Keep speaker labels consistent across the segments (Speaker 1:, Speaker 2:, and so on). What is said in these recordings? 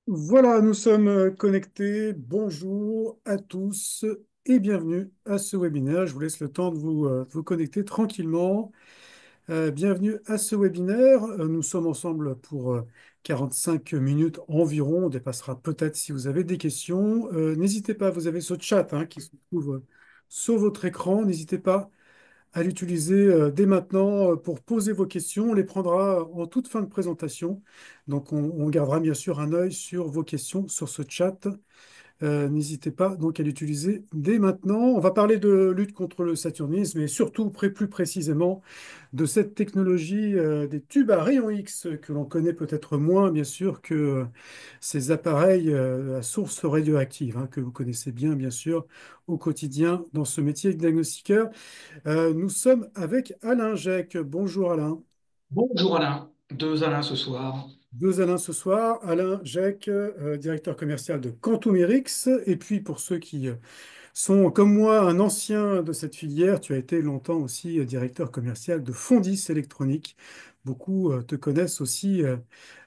Speaker 1: Voilà, nous sommes connectés. Bonjour à tous et bienvenue à ce webinaire. Je vous laisse le temps de vous connecter tranquillement. Bienvenue à ce webinaire. Nous sommes ensemble pour 45 minutes environ. On dépassera peut-être si vous avez des questions. N'hésitez pas, vous avez ce chat qui se trouve sur votre écran. N'hésitez pas à l'utiliser dès maintenant pour poser vos questions. On les prendra en toute fin de présentation. Donc, on gardera bien sûr un œil sur vos questions sur ce chat. N'hésitez pas donc à l'utiliser dès maintenant. On va parler de lutte contre le saturnisme et surtout, plus précisément, de cette technologie des tubes à rayons X que l'on connaît peut-être moins, bien sûr, que ces appareils à source radioactive que vous connaissez bien, bien sûr, au quotidien dans ce métier de diagnostiqueur. Nous sommes avec Alain Jecq. Bonjour Alain.
Speaker 2: Bonjour Alain, deux Alain ce soir.
Speaker 1: Deux Alain ce soir. Alain Jecq, directeur commercial de Quantumérix. Et puis pour ceux qui sont comme moi un ancien de cette filière, tu as été longtemps aussi directeur commercial de Fondis Électronique. Beaucoup te connaissent aussi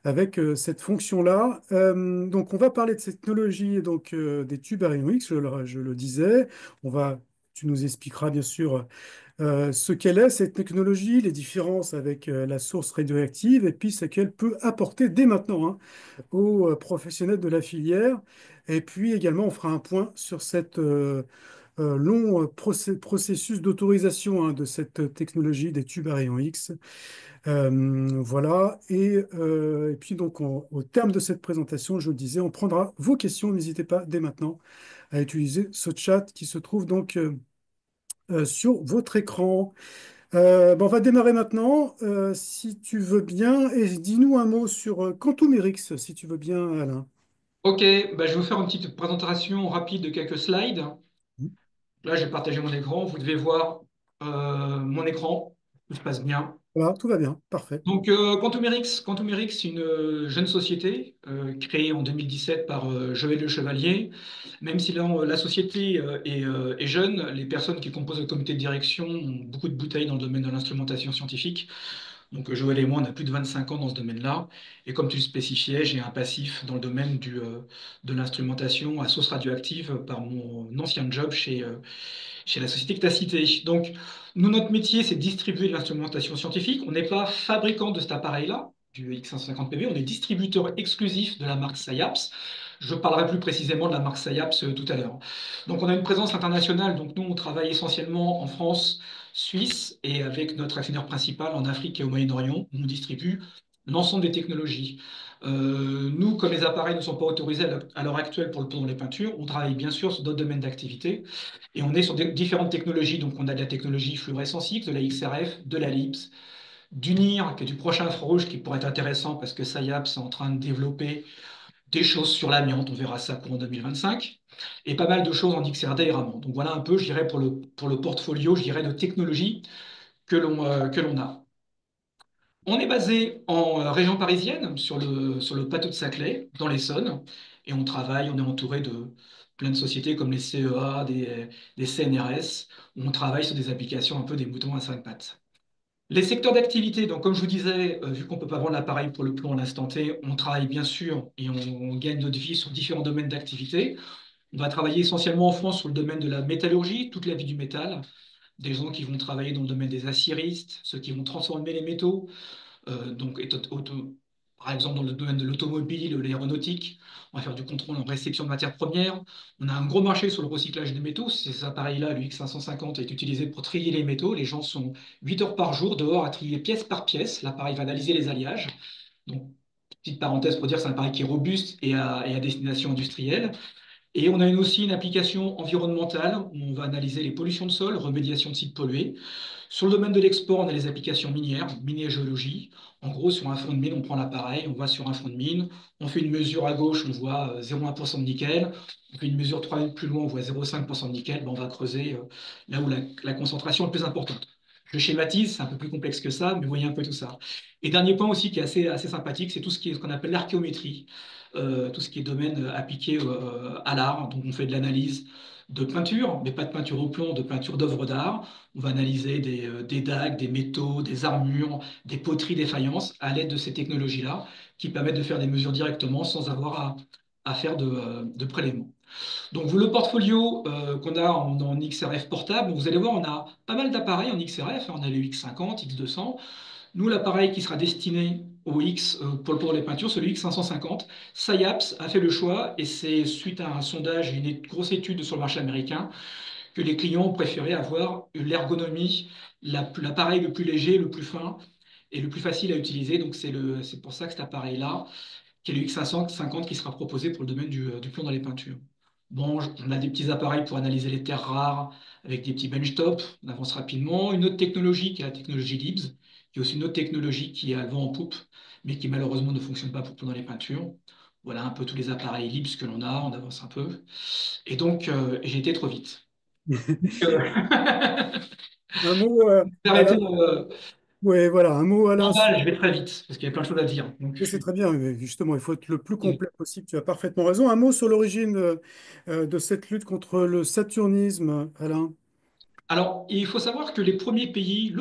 Speaker 1: avec cette fonction-là. Donc on va parler de cette technologie donc, des tubes à rayons X, je le disais. Tu nous expliqueras bien sûr ce qu'elle est, cette technologie, les différences avec la source radioactive, et puis ce qu'elle peut apporter dès maintenant aux professionnels de la filière. Et puis également, on fera un point sur cet long processus d'autorisation de cette technologie des tubes à rayons X. Voilà. Et puis donc, au terme de cette présentation, je le disais, on prendra vos questions. N'hésitez pas dès maintenant à utiliser ce chat qui se trouve donc sur votre écran. On va démarrer maintenant, si tu veux bien, et dis-nous un mot sur Quantumérix, si tu veux bien, Alain.
Speaker 2: Ok, je vais vous faire une petite présentation rapide de quelques slides. Là, j'ai partagé mon écran. Vous devez voir mon écran. Tout se passe bien.
Speaker 1: Voilà, tout va bien, parfait.
Speaker 2: Donc, Quantumérix, c'est une jeune société créée en 2017 par Joël Le Chevalier. Même si la société est jeune, les personnes qui composent le comité de direction ont beaucoup de bouteilles dans le domaine de l'instrumentation scientifique. Donc Joël et moi, on a plus de 25 ans dans ce domaine-là. Et comme tu le spécifiais, j'ai un passif dans le domaine de l'instrumentation à source radioactive par mon ancien job chez la société que tu as citée. Donc nous, notre métier, c'est de distribuer de l'instrumentation scientifique. On n'est pas fabricant de cet appareil-là, du X150PB, on est distributeur exclusif de la marque SciAps. Je parlerai plus précisément de la marque SciAps tout à l'heure. Donc on a une présence internationale, donc nous on travaille essentiellement en France, Suisse et avec notre actionnaire principal en Afrique et au Moyen-Orient, où on distribue l'ensemble des technologies. Nous, comme les appareils ne sont pas autorisés à l'heure actuelle pour les peintures, on travaille bien sûr sur d'autres domaines d'activité et on est sur différentes technologies. Donc on a de la technologie fluorescence X, de la XRF, de la LIPS, du NIR, qui est du prochain infrarouge qui pourrait être intéressant parce que SciAps est en train de développer des choses sur l'amiante, on verra ça courant 2025, et pas mal de choses en XRD et Raman. Donc voilà un peu, je dirais, pour le portfolio, je dirais, de technologies que l'on a. On est basé en région parisienne, sur le plateau de Saclay, dans l'Essonne, et on travaille, on est entouré de plein de sociétés comme les CEA, des CNRS, où on travaille sur des applications un peu des moutons à cinq pattes. Les secteurs d'activité, donc comme je vous disais, vu qu'on ne peut pas vendre l'appareil pour le plan à l'instant T, on travaille bien sûr et on gagne notre vie sur différents domaines d'activité. On va travailler essentiellement en France sur le domaine de la métallurgie, toute la vie du métal, des gens qui vont travailler dans le domaine des aciéristes, ceux qui vont transformer les métaux, donc, par exemple, dans le domaine de l'automobile, l'aéronautique, on va faire du contrôle en réception de matières premières. On a un gros marché sur le recyclage des métaux. Ces appareils-là, le X550 est utilisé pour trier les métaux. Les gens sont 8 heures par jour dehors à trier pièce par pièce. L'appareil va analyser les alliages. Donc, petite parenthèse pour dire que c'est un appareil qui est robuste et à destination industrielle. Et on a aussi une application environnementale où on va analyser les pollutions de sol, remédiation de sites pollués. Sur le domaine de l'export, on a les applications minières, mine et géologie. En gros, sur un fond de mine, on prend l'appareil, on va sur un fond de mine, on fait une mesure à gauche, on voit 0,1% de nickel. On fait une mesure 3 mètres plus loin, on voit 0,5% de nickel. On va creuser là où la concentration est le plus importante. Je schématise, c'est un peu plus complexe que ça, mais vous voyez un peu tout ça. Et dernier point aussi qui est assez sympathique, c'est tout ce qu'on appelle l'archéométrie, tout ce qui est domaine appliqué à l'art. Donc on fait de l'analyse de peinture, mais pas de peinture au plomb, de peinture d'œuvres d'art. On va analyser des dagues, des métaux, des armures, des poteries, des faïences à l'aide de ces technologies-là, qui permettent de faire des mesures directement sans avoir à faire de prélèvement. Donc le portfolio qu'on a en XRF portable, vous allez voir, on a pas mal d'appareils en XRF. On a le X50, X200. Nous, l'appareil qui sera destiné au X pour les peintures, c'est le X550. SciAps a fait le choix, et c'est suite à un sondage et une grosse étude sur le marché américain, que les clients ont préféré avoir l'ergonomie, l'appareil le plus léger, le plus fin et le plus facile à utiliser. Donc c'est pour ça que cet appareil-là, qui est le X550, qui sera proposé pour le domaine du plomb dans les peintures. Bon, on a des petits appareils pour analyser les terres rares avec des petits benchtop, on avance rapidement. Une autre technologie qui est la technologie LIBS, qui est aussi une autre technologie qui a le vent en poupe, mais qui malheureusement ne fonctionne pas pour plomb dans les peintures. Voilà un peu tous les appareils LIBS que l'on a, on avance un peu. Et donc, j'ai été trop vite. Euh,
Speaker 1: Un mot, Alain.
Speaker 2: Arrêtez
Speaker 1: Ouais, voilà, un mot, Alain,
Speaker 2: je vais très vite, parce qu'il y a plein de choses à dire. Donc, je
Speaker 1: oui, c'est
Speaker 2: suis...
Speaker 1: très bien, mais justement, il faut être le plus
Speaker 2: Oui.
Speaker 1: complet possible. Tu as parfaitement raison. Un mot sur l'origine de cette lutte contre le saturnisme, Alain.
Speaker 2: Alors, il faut savoir que le premier pays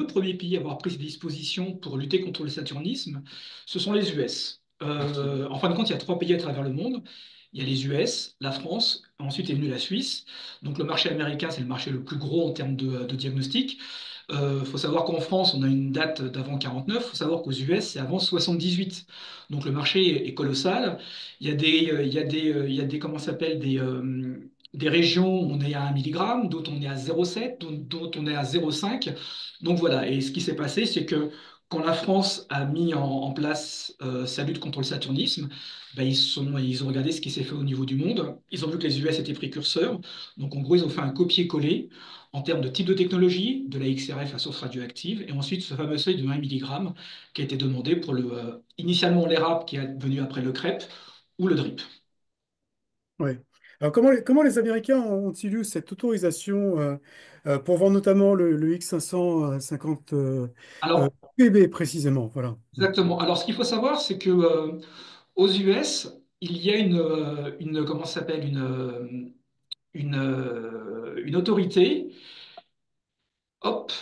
Speaker 2: à avoir pris ces dispositions pour lutter contre le saturnisme, ce sont les US. En fin de compte, il y a trois pays à travers le monde. Il y a les US, la France, ensuite est venue la Suisse. Donc le marché américain, c'est le marché le plus gros en termes de diagnostic. Il faut savoir qu'en France, on a une date d'avant 49. Il faut savoir qu'aux US, c'est avant 78. Donc le marché est colossal. Il y a des comment ça s'appelle, des régions où on est à 1 milligramme, d'autres on est à 0,7, d'autres on est à 0,5. Donc voilà, et ce qui s'est passé, c'est que quand la France a mis en place sa lutte contre le saturnisme, ben, ils ont regardé ce qui s'est fait au niveau du monde. Ils ont vu que les US étaient précurseurs. Donc en gros, ils ont fait un copier-coller en termes de type de technologie, de la XRF à source radioactive, et ensuite ce fameux seuil de 1 milligramme qui a été demandé pour initialement l'ERAP qui est venu après le CREP ou le DRIP.
Speaker 1: Ouais. Alors, comment les Américains ont-ils eu cette autorisation pour vendre notamment le X550
Speaker 2: Alors,
Speaker 1: PB précisément? Voilà.
Speaker 2: exactement. Alors, ce qu'il faut savoir, c'est que aux US, il y a comment ça s'appelle, une autorité, hop,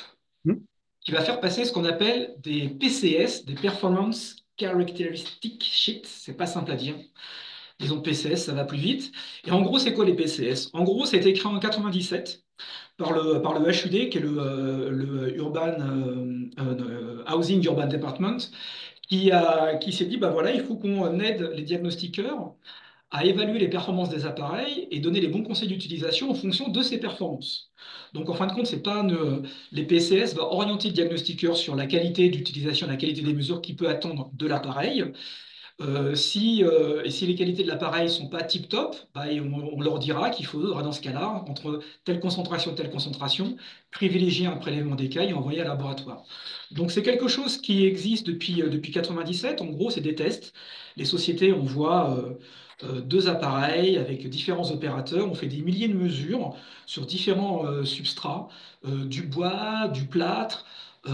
Speaker 1: Hmm.
Speaker 2: qui va faire passer ce qu'on appelle des PCS, des Performance Characteristic Sheets. C'est pas simple à dire. Disons PCS, ça va plus vite. Et en gros, c'est quoi les PCS? En gros, ça a été créé en 97 par le HUD, qui est le Housing Urban Department, qui s'est dit, bah voilà, il faut qu'on aide les diagnostiqueurs à évaluer les performances des appareils et donner les bons conseils d'utilisation en fonction de ces performances. Donc en fin de compte, c'est pas les PCS va orienter le diagnostiqueur sur la qualité d'utilisation, la qualité des mesures qu'il peut attendre de l'appareil. Et si les qualités de l'appareil sont pas tip-top, bah, et on leur dira qu'il faudra dans ce cas-là, entre telle concentration, privilégier un prélèvement d'écailles et envoyer à laboratoire. Donc c'est quelque chose qui existe depuis 97. En gros, c'est des tests. Les sociétés envoient deux appareils avec différents opérateurs. On fait des milliers de mesures sur différents substrats, du bois, du plâtre, des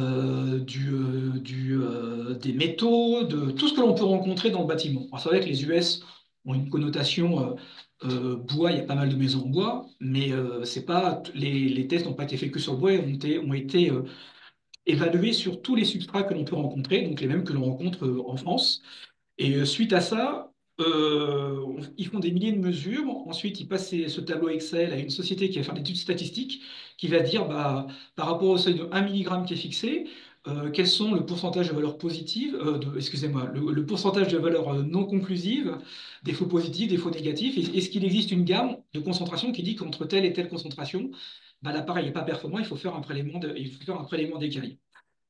Speaker 2: métaux, de tout ce que l'on peut rencontrer dans le bâtiment. Alors, c'est vrai que les US ont une connotation bois, il y a pas mal de maisons en bois, mais c'est pas, les tests n'ont pas été faits que sur le bois, ont été évalués sur tous les substrats que l'on peut rencontrer, donc les mêmes que l'on rencontre en France. Et suite à ça, ils font des milliers de mesures. Ensuite, ils passent ce tableau Excel à une société qui va faire des études statistiques, qui va dire, bah, par rapport au seuil de 1 milligramme qui est fixé, quels sont le pourcentage de valeurs positives, excusez-moi, le pourcentage de valeurs non conclusives, des faux positifs, des faux négatifs. Est-ce qu'il existe une gamme de concentration qui dit qu'entre telle et telle concentration, bah, l'appareil n'est pas performant, il faut faire un prélèvement il faut faire un prélèvement d'écaille.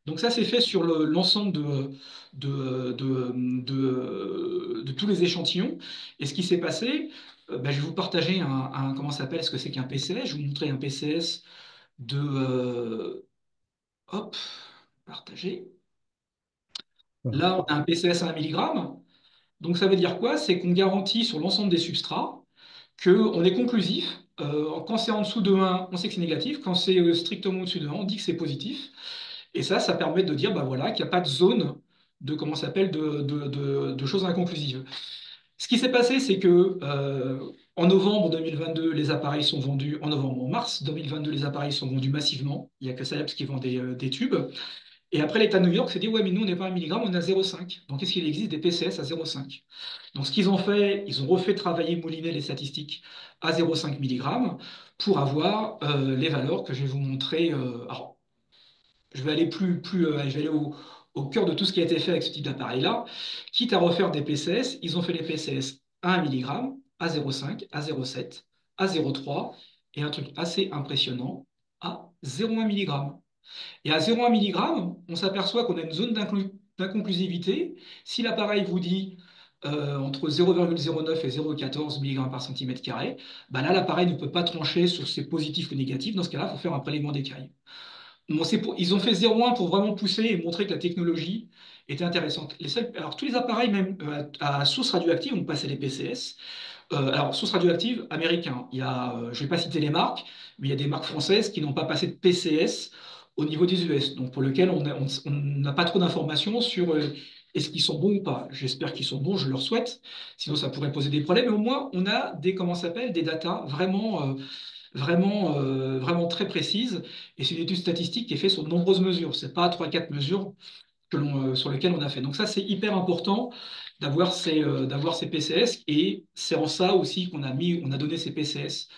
Speaker 2: Donc ça, c'est fait sur l'ensemble de tous les échantillons. Et ce qui s'est passé, ben, je vais vous partager comment ça s'appelle, ce que c'est qu'un PCS. Je vais vous montrer un PCS hop, partager.
Speaker 1: Voilà.
Speaker 2: Là, on a un PCS à 1 milligramme. Donc ça veut dire quoi? C'est qu'on garantit sur l'ensemble des substrats qu'on est conclusif. Quand c'est en dessous de 1, on sait que c'est négatif. Quand c'est strictement au-dessus de 1, on dit que c'est positif. Et ça permet de dire bah voilà, qu'il n'y a pas de zone de, comment ça s'appelle, de choses inconclusives. Ce qui s'est passé, c'est que en novembre 2022, les appareils sont vendus, en novembre, en mars 2022, les appareils sont vendus massivement. Il n'y a que Sayaps qui vend des tubes. Et après, l'État de New York s'est dit, ouais, mais nous, on n'est pas à 1 milligramme, on est à 0,5. Donc, est-ce qu'il existe des PCS à 0,5? Donc, ce qu'ils ont fait, ils ont refait travailler, mouliner les statistiques à 0,5 mg pour avoir les valeurs que je vais vous montrer. Alors, je vais aller je vais aller au cœur de tout ce qui a été fait avec ce type d'appareil-là. Quitte à refaire des PCS, ils ont fait les PCS à 1 mg, à 0,5, à 0,7, à 0,3 et un truc assez impressionnant, à 0,1 mg. Et à 0,1 mg, on s'aperçoit qu'on a une zone d'inconclusivité. Si l'appareil vous dit entre 0,09 et 0,14 mg par centimètre carré, bah là, l'appareil ne peut pas trancher sur c'est positif ou négatif. Dans ce cas-là, il faut faire un prélèvement d'écaille. Bon, ils ont fait 0,1 pour vraiment pousser et montrer que la technologie était intéressante. Alors, tous les appareils, même à source radioactive, ont passé les PCS. Alors, source radioactive, américain. Je ne vais pas citer les marques, mais il y a des marques françaises qui n'ont pas passé de PCS au niveau des US, donc pour lequel on n'a pas trop d'informations sur est-ce qu'ils sont bons ou pas. J'espère qu'ils sont bons, je leur souhaite. Sinon, ça pourrait poser des problèmes. Mais au moins, on a comment ça s'appelle, des datas vraiment très précises. Et c'est une étude statistique qui est faite sur de nombreuses mesures. C'est pas trois quatre mesures sur lesquelles on a fait. Donc ça, c'est hyper important d'avoir ces PCS. Et c'est en ça aussi on a donné ces PCS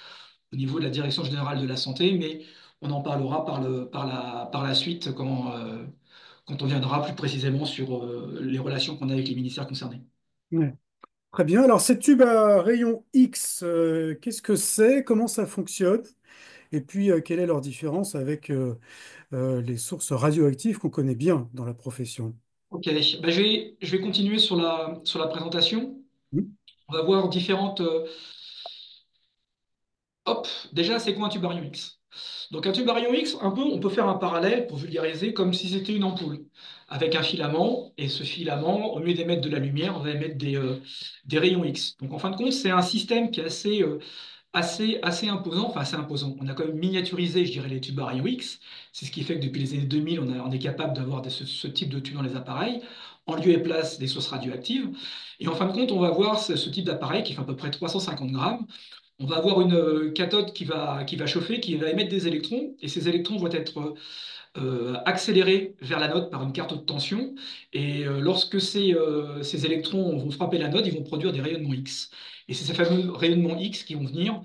Speaker 2: au niveau de la Direction générale de la santé. Mais on en parlera par la suite quand on viendra plus précisément sur les relations qu'on a avec les ministères concernés.
Speaker 1: Ouais. Très bien. Alors, ces tubes à rayon X, qu'est-ce que c'est? Comment ça fonctionne? Et puis, quelle est leur différence avec les sources radioactives qu'on connaît bien dans la profession?
Speaker 2: Ok, bah, je vais continuer sur la présentation.
Speaker 1: Hmm.
Speaker 2: On va voir différentes. Hop, déjà, c'est quoi un tubarium X? Donc un tubarium X, un peu, on peut faire un parallèle pour vulgariser comme si c'était une ampoule avec un filament, et ce filament, au lieu d'émettre de la lumière, on va émettre des rayons X. Donc en fin de compte, c'est un système qui est assez imposant, enfin assez imposant. On a quand même miniaturisé, je dirais, les tubes à rayons X. C'est ce qui fait que depuis les années 2000, on est capable d'avoir ce type de tube dans les appareils, en lieu et place des sources radioactives. Et en fin de compte, on va voir ce type d'appareil qui fait à peu près 350 grammes. On va avoir une cathode qui va chauffer, qui va émettre des électrons, et ces électrons vont être accélérés vers l'anode par une carte de tension. Et lorsque ces électrons vont frapper l'anode, ils vont produire des rayonnements X. Et c'est ces fameux rayonnements X qui vont venir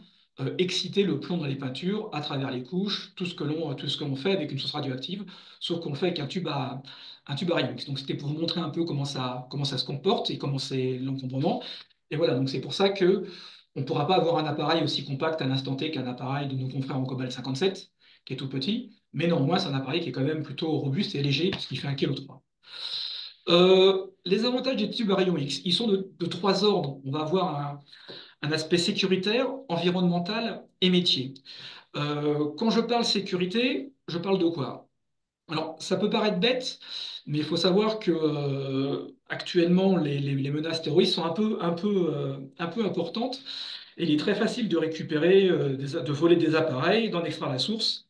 Speaker 2: exciter le plomb dans les peintures à travers les couches, tout ce que l'on fait avec une source radioactive, sauf qu'on le fait avec un tube à rayons X. Donc c'était pour vous montrer un peu comment ça se comporte et comment c'est l'encombrement. Et voilà, donc c'est pour ça que on ne pourra pas avoir un appareil aussi compact à l'instant T qu'un appareil de nos confrères en cobalt 57, qui est tout petit. Mais néanmoins, c'est un appareil qui est quand même plutôt robuste et léger, puisqu'il fait 1,3 kg. Les avantages des tubes à rayons X, ils sont de trois ordres. On va avoir un aspect sécuritaire, environnemental et métier. Quand je parle sécurité, je parle de quoi? Alors, ça peut paraître bête, mais il faut savoir que actuellement, les menaces terroristes sont un peu importantes. Et il est très facile de récupérer, de voler des appareils, d'en extraire la source,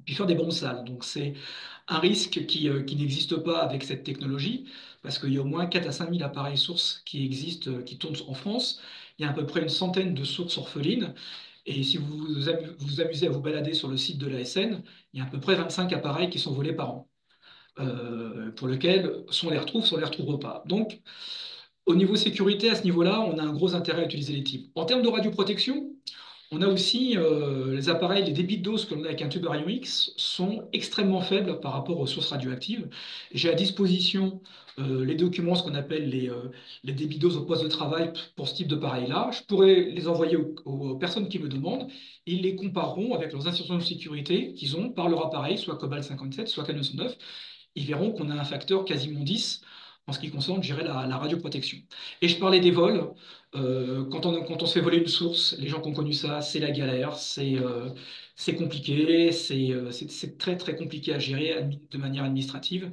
Speaker 2: puis faire des bombes sales. Donc c'est un risque qui n'existe pas avec cette technologie, parce qu'il y a au moins 4 à 5 000 appareils sources qui existent, qui tournent en France. Il y a à peu près une centaine de sources orphelines. Et si vous amusez à vous balader sur le site de l'ASN, il y a à peu près 25 appareils qui sont volés par an, pour lesquels, soit on les retrouve, soit on les retrouve pas. Donc, au niveau sécurité, à ce niveau-là, on a un gros intérêt à utiliser les types. En termes de radioprotection, on a aussi les appareils, les débits de dose que l'on a avec un tube à rayon X sont extrêmement faibles par rapport aux sources radioactives. J'ai à disposition les documents, ce qu'on appelle les débits de dose au poste de travail pour ce type d'appareil-là. Je pourrais les envoyer aux personnes qui me demandent. Ils les compareront avec leurs instructions de sécurité qu'ils ont par leur appareil, soit Cobalt 57, soit Canon 109. Ils verront qu'on a un facteur quasiment 10 en ce qui concerne, je dirais, la radioprotection. Et je parlais des vols. Quand on se fait voler une source, les gens qui ont connu ça, c'est la galère, c'est compliqué, c'est très très compliqué à gérer de manière administrative.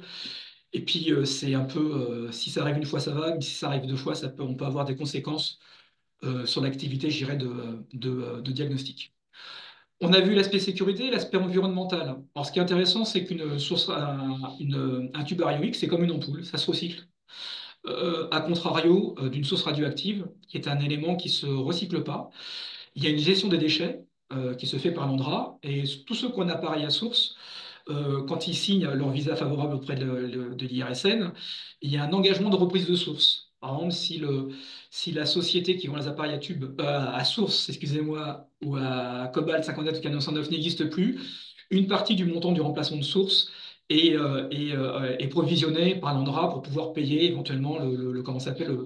Speaker 2: Et puis c'est un peu, si ça arrive une fois, ça va, mais si ça arrive deux fois, on peut avoir des conséquences sur l'activité, je dirais, de diagnostic. On a vu l'aspect sécurité, l'aspect environnemental. Alors, ce qui est intéressant, c'est un tube à rayon X, c'est comme une ampoule, ça se recycle. À contrario d'une source radioactive, qui est un élément qui ne se recycle pas. Il y a une gestion des déchets qui se fait par l'ANDRA, et tous ceux qui ont un appareil à source quand ils signent leur visa favorable auprès de l'IRSN, il y a un engagement de reprise de source. Par exemple, si la société qui vend les appareils à tube, à source, excusez-moi, ou à Cobalt 57 ou Canon 109 n'existe plus, une partie du montant du remplacement de source est provisionnée par l'ANDRA pour pouvoir payer éventuellement comment ça s'appelle,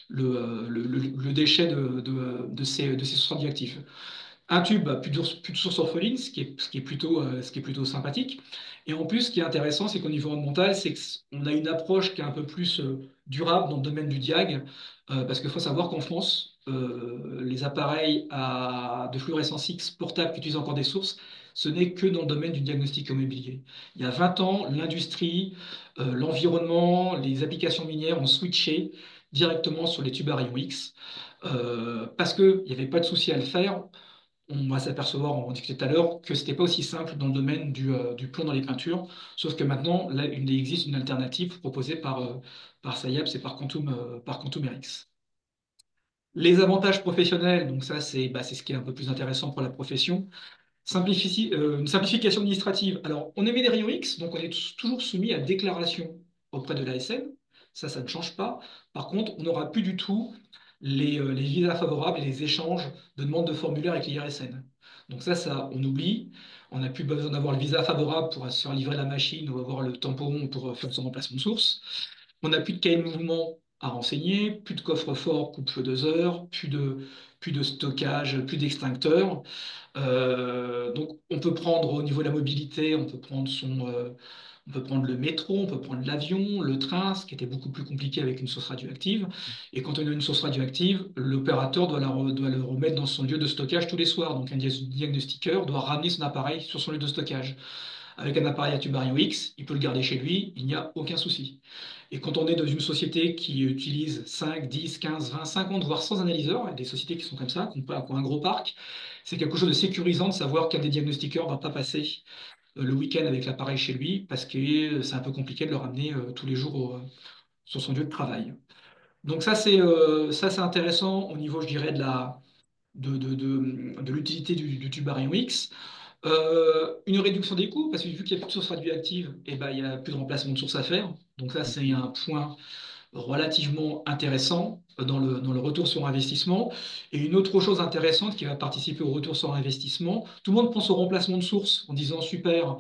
Speaker 2: le déchet de ces sources radioactives. Un tube, bah, plus de source orpheline, ce qui est plutôt sympathique. Et en plus, ce qui est intéressant, c'est qu'au niveau environnemental, c'est qu'on a une approche qui est un peu plus durable dans le domaine du diag, parce qu'il faut savoir qu'en France, les appareils de fluorescence X portables qui utilisent encore des sources, ce n'est que dans le domaine du diagnostic immobilier. Il y a 20 ans, l'industrie, l'environnement, les applications minières ont switché directement sur les tubes à rayons X, parce qu'il n'y avait pas de souci à le faire. On va s'apercevoir, on en discutait tout à l'heure, que c'était pas aussi simple dans le domaine du plomb dans les peintures, sauf que maintenant, là, il existe une alternative proposée par SciAps et par Quantum RX. Les avantages professionnels, donc ça, c'est ce qui est un peu plus intéressant pour la profession. Une simplification administrative. Alors, on émet des rayons X, donc on est toujours soumis à déclaration auprès de l'ASN. Ça ne change pas. Par contre, on n'aura plus du tout les visas favorables et les échanges de demandes de formulaires avec l'IRSN. Donc on oublie. On n'a plus besoin d'avoir le visa favorable pour se faire livrer la machine ou avoir le tampon pour faire son remplacement de source. On n'a plus de cahier de mouvement à renseigner, plus de coffre-fort coupe-feu 2 heures, plus de stockage, plus d'extincteurs. Donc, on peut prendre au niveau de la mobilité, on peut prendre le métro, on peut prendre l'avion, le train, ce qui était beaucoup plus compliqué avec une source radioactive. Et quand on a une source radioactive, l'opérateur doit le remettre dans son lieu de stockage tous les soirs. Donc, un diagnostiqueur doit ramener son appareil sur son lieu de stockage. Avec un appareil à tube Arion X, il peut le garder chez lui, il n'y a aucun souci. Et quand on est dans une société qui utilise 5, 10, 15, 20, 50, voire 100 analyseurs, il y a des sociétés qui sont comme ça, qui ont un gros parc, c'est quelque chose de sécurisant de savoir qu'un des diagnostiqueurs ne va pas passer le week-end avec l'appareil chez lui, parce que c'est un peu compliqué de le ramener tous les jours sur son lieu de travail. Donc ça, c'est intéressant au niveau, je dirais, de l'utilité du tube Arion X. Une réduction des coûts, parce que vu qu'il n'y a plus de source radioactive, eh ben, il n'y a plus de remplacement de source à faire. Donc ça, c'est un point relativement intéressant dans le retour sur investissement. Et une autre chose intéressante qui va participer au retour sur investissement, tout le monde pense au remplacement de source en disant super,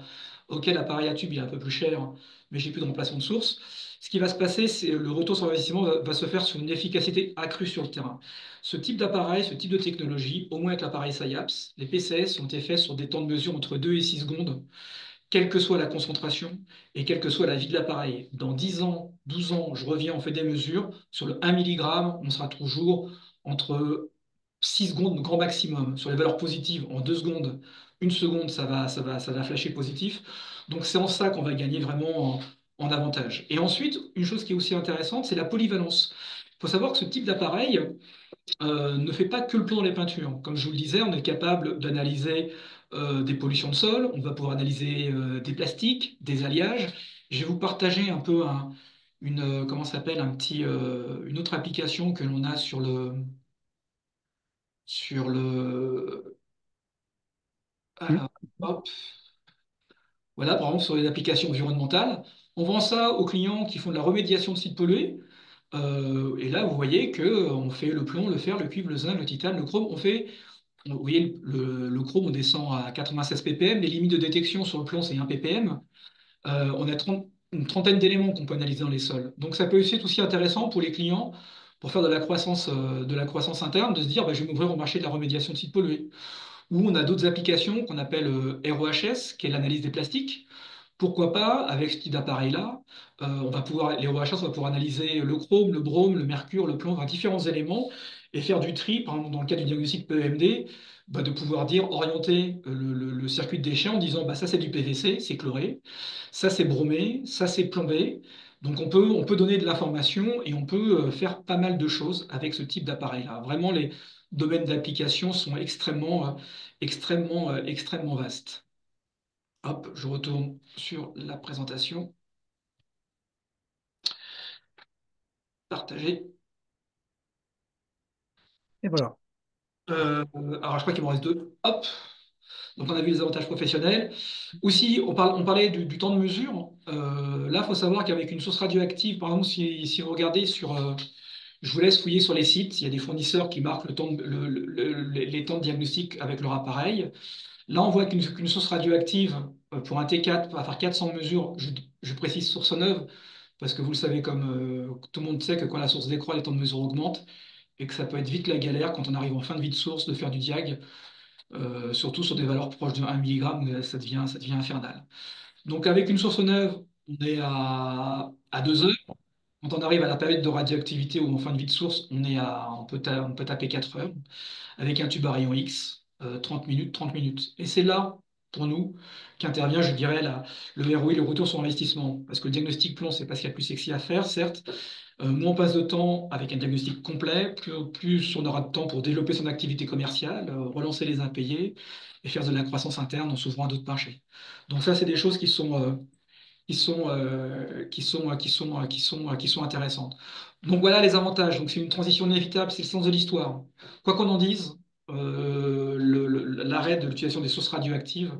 Speaker 2: ok, l'appareil à tube il est un peu plus cher, mais j'ai plus de remplacement de source. Ce qui va se passer, c'est le retour sur investissement va se faire sur une efficacité accrue sur le terrain. Ce type d'appareil, ce type de technologie, au moins avec l'appareil SciAps, les PCS ont été faits sur des temps de mesure entre 2 et 6 secondes, quelle que soit la concentration et quelle que soit la vie de l'appareil. Dans 10 ans, 12 ans, je reviens, on fait des mesures. Sur le 1 mg, on sera toujours entre 6 secondes, grand maximum. Sur les valeurs positives, en 2 secondes, 1 seconde, ça va flasher positif. Donc c'est en ça qu'on va gagner vraiment en avantage. Et ensuite, une chose qui est aussi intéressante, c'est la polyvalence. Il faut savoir que ce type d'appareil, ne fait pas que le plomb dans les peintures. Comme je vous le disais, on est capable d'analyser des pollutions de sol, on va pouvoir analyser des plastiques, des alliages. Je vais vous partager un peu comment ça s'appelle, une autre application que l'on a sur le,
Speaker 1: Hmm.
Speaker 2: alors, hop, voilà, par exemple sur les applications environnementales. On vend ça aux clients qui font de la remédiation de sites pollués. Et là, vous voyez que on fait le plomb, le fer, le cuivre, le zinc, le titane, le chrome. Vous voyez, le chrome, on descend à 96 ppm. Les limites de détection sur le plomb, c'est 1 ppm. On a une trentaine d'éléments qu'on peut analyser dans les sols. Donc ça peut être aussi intéressant pour les clients pour faire de la croissance interne, de se dire bah, je vais m'ouvrir au marché de la remédiation de sites pollués. Ou on a d'autres applications qu'on appelle ROHS, qui est l'analyse des plastiques. Pourquoi pas, avec ce type d'appareil-là, les OHS, on va pouvoir analyser le chrome, le brome, le mercure, le plomb, enfin, différents éléments, et faire du tri, par exemple, dans le cas du diagnostic PEMD, bah, de pouvoir orienter le circuit de déchets en disant bah, ça c'est du PVC, c'est chloré, ça c'est bromé, ça c'est plombé. Donc on peut donner de l'information et on peut faire pas mal de choses avec ce type d'appareil-là. Vraiment, les domaines d'application sont extrêmement vastes. Hop, je retourne sur la présentation. Partager.
Speaker 1: Et voilà.
Speaker 2: Alors, je crois qu'il m'en reste deux. Hop. Donc on a vu les avantages professionnels. Aussi, on parlait du temps de mesure. Là, il faut savoir qu'avec une source radioactive, par exemple, si vous regardez je vous laisse fouiller sur les sites, il y a des fournisseurs qui marquent le temps les temps de diagnostic avec leur appareil. Là, on voit qu'une source radioactive, pour un T4, va faire 400 mesures. Je précise source neuve, parce que vous le savez, comme tout le monde sait que quand la source décroît, les temps de mesure augmentent, et que ça peut être vite la galère quand on arrive en fin de vie de source de faire du diag, surtout sur des valeurs proches de 1 mg, ça devient infernal. Donc avec une source neuve, on est à 2 heures. Quand on arrive à la période de radioactivité ou en fin de vie de source, on peut taper 4 heures. Avec un tube à rayon X, 30 minutes, 30 minutes. Et c'est là, pour nous, qu'intervient, je dirais, le ROI, le retour sur investissement. Parce que le diagnostic plomb, c'est pas ce qu'il y a de plus sexy à faire, certes. Moins on passe de temps avec un diagnostic complet, plus on aura de temps pour développer son activité commerciale, relancer les impayés et faire de la croissance interne en s'ouvrant à d'autres marchés. Donc ça, c'est des choses qui sont intéressantes. Donc voilà les avantages. Donc c'est une transition inévitable, c'est le sens de l'histoire. Quoi qu'on en dise, l'arrêt de l'utilisation des sources radioactives,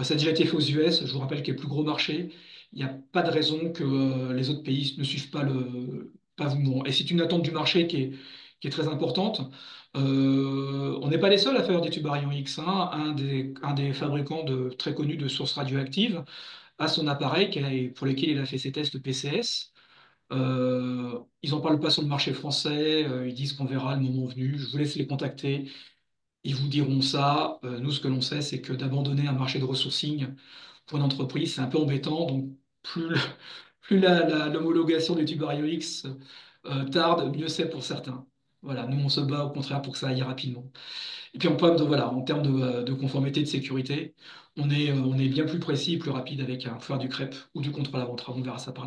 Speaker 2: ça a déjà été fait aux US. Je vous rappelle qu'il y a le plus gros marché. Il n'y a pas de raison que les autres pays ne suivent pas le mouvement. Et c'est une attente du marché qui est très importante. On n'est pas les seuls à faire des tubes à rayons X, hein. Un des fabricants très connus de sources radioactives à son appareil pour lequel il a fait ses tests PCS. Ils n'en parlent pas sur le marché français, ils disent qu'on verra le moment venu. Je vous laisse les contacter, ils vous diront ça. Nous, ce que l'on sait, c'est que d'abandonner un marché de ressourcing pour une entreprise, c'est un peu embêtant. Donc, plus, le- plus l'homologation du Tubario X tarde, mieux c'est pour certains. Voilà, nous, on se bat au contraire pour que ça aille rapidement. Et puis en termes de conformité de sécurité, on est bien plus précis et plus rapide avec un faire du crêpe ou du contre-la-montre. On verra ça par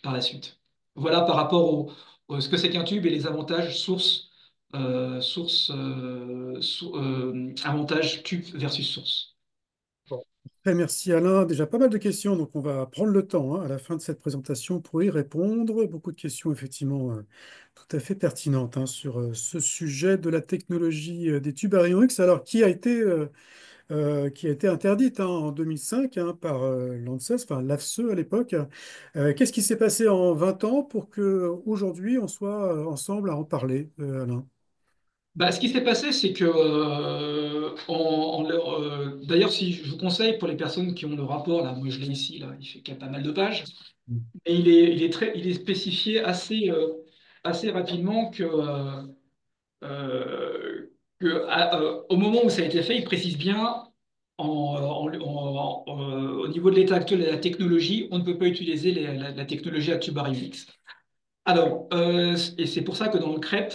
Speaker 2: la suite. Voilà par rapport ce que c'est qu'un tube et les avantages avantages tube versus source.
Speaker 1: Bon. Très merci Alain. Déjà pas mal de questions, donc on va prendre le temps à la fin de cette présentation pour y répondre. Beaucoup de questions effectivement tout à fait pertinentes sur ce sujet de la technologie des tubes à rayons X, alors qui a été interdite en 2005 par l'ANSES, enfin l'AFSE à l'époque. Qu'est-ce qui s'est passé en 20 ans pour que aujourd'hui on soit ensemble à en parler, Alain?
Speaker 2: Bah, ce qui s'est passé, c'est que, d'ailleurs, si je vous conseille pour les personnes qui ont le rapport, là, moi je l'ai ici, là, il y a pas mal de pages, et il est spécifié assez rapidement au moment où ça a été fait, il précise bien au niveau de l'état actuel de la technologie, on ne peut pas utiliser la technologie à tube X. Alors, et c'est pour ça que dans le CREP,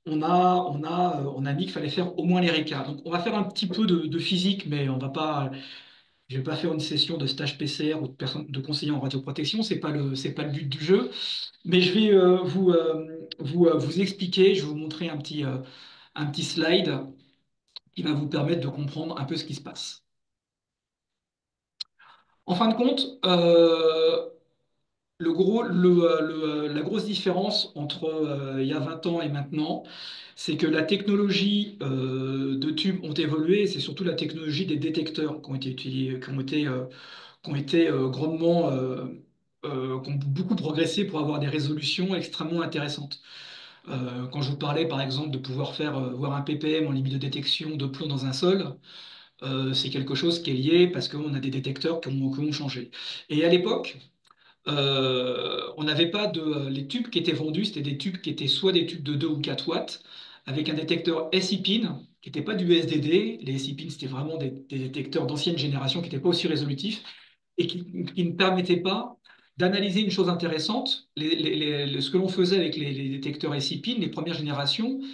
Speaker 2: on a mis qu'il fallait faire au moins les RECA. Donc, on va faire un petit peu de physique, mais je vais pas faire une session de stage PCR ou de conseiller en radioprotection. C'est pas le but du jeu. Mais je vais vous expliquer, je vais vous montrer un petit slide qui va vous permettre de comprendre un peu ce qui se passe. En fin de compte, la grosse différence entre il y a 20 ans et maintenant, c'est que la technologie de tubes ont évolué, et c'est surtout la technologie des détecteurs qui ont été utilisés, qui ont été grandement, qui ont beaucoup progressé pour avoir des résolutions extrêmement intéressantes. Quand je vous parlais par exemple de pouvoir faire voir un ppm en limite de détection de plomb dans un sol, c'est quelque chose qui est lié parce qu'on a des détecteurs qui ont changé. Et à l'époque, on n'avait pas les tubes qui étaient vendus, c'était des tubes qui étaient soit des tubes de 2 ou 4 watts, avec un détecteur SI-PIN, qui n'était pas du SDD. Les SI-PIN, c'était vraiment des détecteurs d'ancienne génération qui n'étaient pas aussi résolutifs et qui ne permettaient pas d'analyser une chose intéressante. Ce que l'on faisait avec les détecteurs SI-PIN, les premières générations, je ne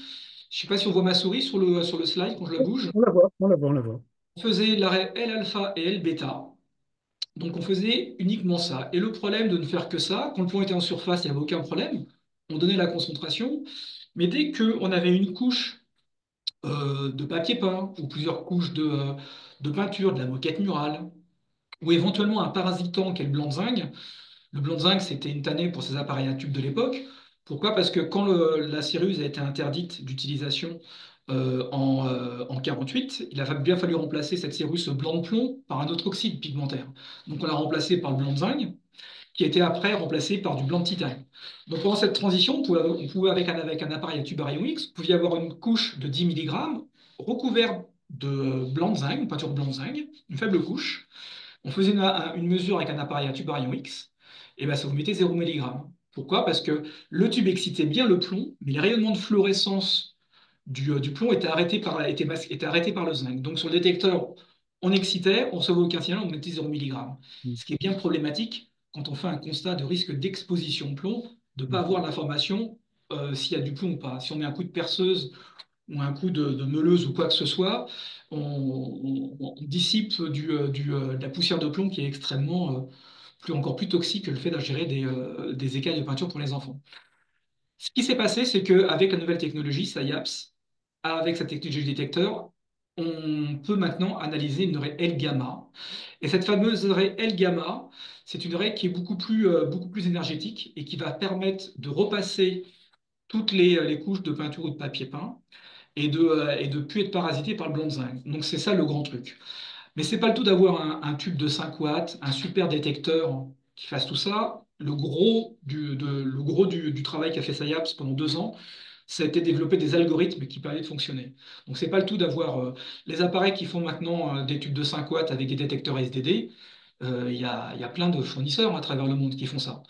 Speaker 2: sais pas si on voit ma souris sur le slide quand je la bouge,
Speaker 1: On la voit, on la voit, on la voit.
Speaker 2: on faisait l'arrêt L-alpha et L-bêta. Donc on faisait uniquement ça. Et le problème de ne faire que ça, quand le plomb était en surface, il n'y avait aucun problème. On donnait la concentration. Mais dès qu'on avait une couche de papier peint ou plusieurs couches de peinture, de la moquette murale, ou éventuellement un parasitant qui est le blanc de zinc, le blanc de zinc c'était une tannée pour ces appareils à tube de l'époque, Pourquoi? Parce que quand la céruse a été interdite d'utilisation en 48, il a bien fallu remplacer cette céruse, ce blanc de plomb, par un autre oxyde pigmentaire. Donc on l'a remplacé par le blanc de zinc, qui a été après remplacé par du blanc de titane. Donc pendant cette transition, on pouvait avec un appareil à tube Arion X, vous pouviez avoir une couche de 10 milligrammes recouverte de blanc de zinc, une peinture blanc de zinc, une faible couche. On faisait une mesure avec un appareil à tube Arion X, et ben ça vous mettait 0 mg. Pourquoi? Parce que le tube excitait bien le plomb, mais les rayonnements de fluorescence du plomb étaient arrêtés étaient arrêtés par le zinc. Donc sur le détecteur, on excitait, on recevait aucun signal, on mettait 0 mg.
Speaker 1: Mm.
Speaker 2: Ce qui est bien problématique quand on fait un constat de risque d'exposition au plomb, de ne pas avoir l'information s'il y a du plomb ou pas. Si on met un coup de perceuse ou un coup de meuleuse ou quoi que ce soit, on dissipe de la poussière de plomb qui est extrêmement, encore plus toxique que le fait d'ingérer des écailles de peinture pour les enfants. Ce qui s'est passé, c'est qu'avec la nouvelle technologie, SciAps, avec cette technologie de détecteur, on peut maintenant analyser une raie L-gamma. Et cette fameuse raie L-gamma, c'est une raie qui est beaucoup plus énergétique et qui va permettre de repasser toutes les couches de peinture ou de papier peint et de plus être parasité par le blanc de zinc. Donc c'est ça le grand truc. Mais c'est pas le tout d'avoir un tube de 5 watts, un super détecteur qui fasse tout ça. Le gros du travail qu'a fait SciAps pendant 2 ans, ça a été développer des algorithmes qui permettent de fonctionner. Donc c'est pas le tout d'avoir les appareils qui font maintenant des tubes de 5 watts avec des détecteurs SDD. Il y a plein de fournisseurs à travers le monde qui font ça.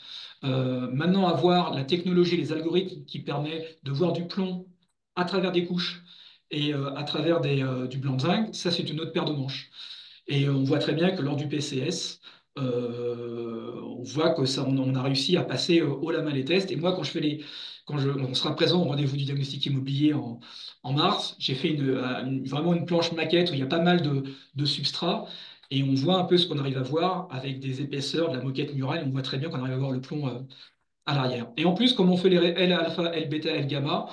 Speaker 2: Maintenant, avoir la technologie, les algorithmes qui permettent de voir du plomb à travers des couches et à travers du blanc de zinc, ça c'est une autre paire de manches. Et on voit très bien que lors du PCS, on voit que ça, on a réussi à passer haut la main les tests. Et moi, on sera présent au rendez-vous du diagnostic immobilier en mars, j'ai fait vraiment une planche maquette où il y a pas mal de substrats. Et on voit un peu ce qu'on arrive à voir avec des épaisseurs, de la moquette murale. On voit très bien qu'on arrive à voir le plomb à l'arrière. Et en plus, comme on fait les L alpha, L bêta, L gamma,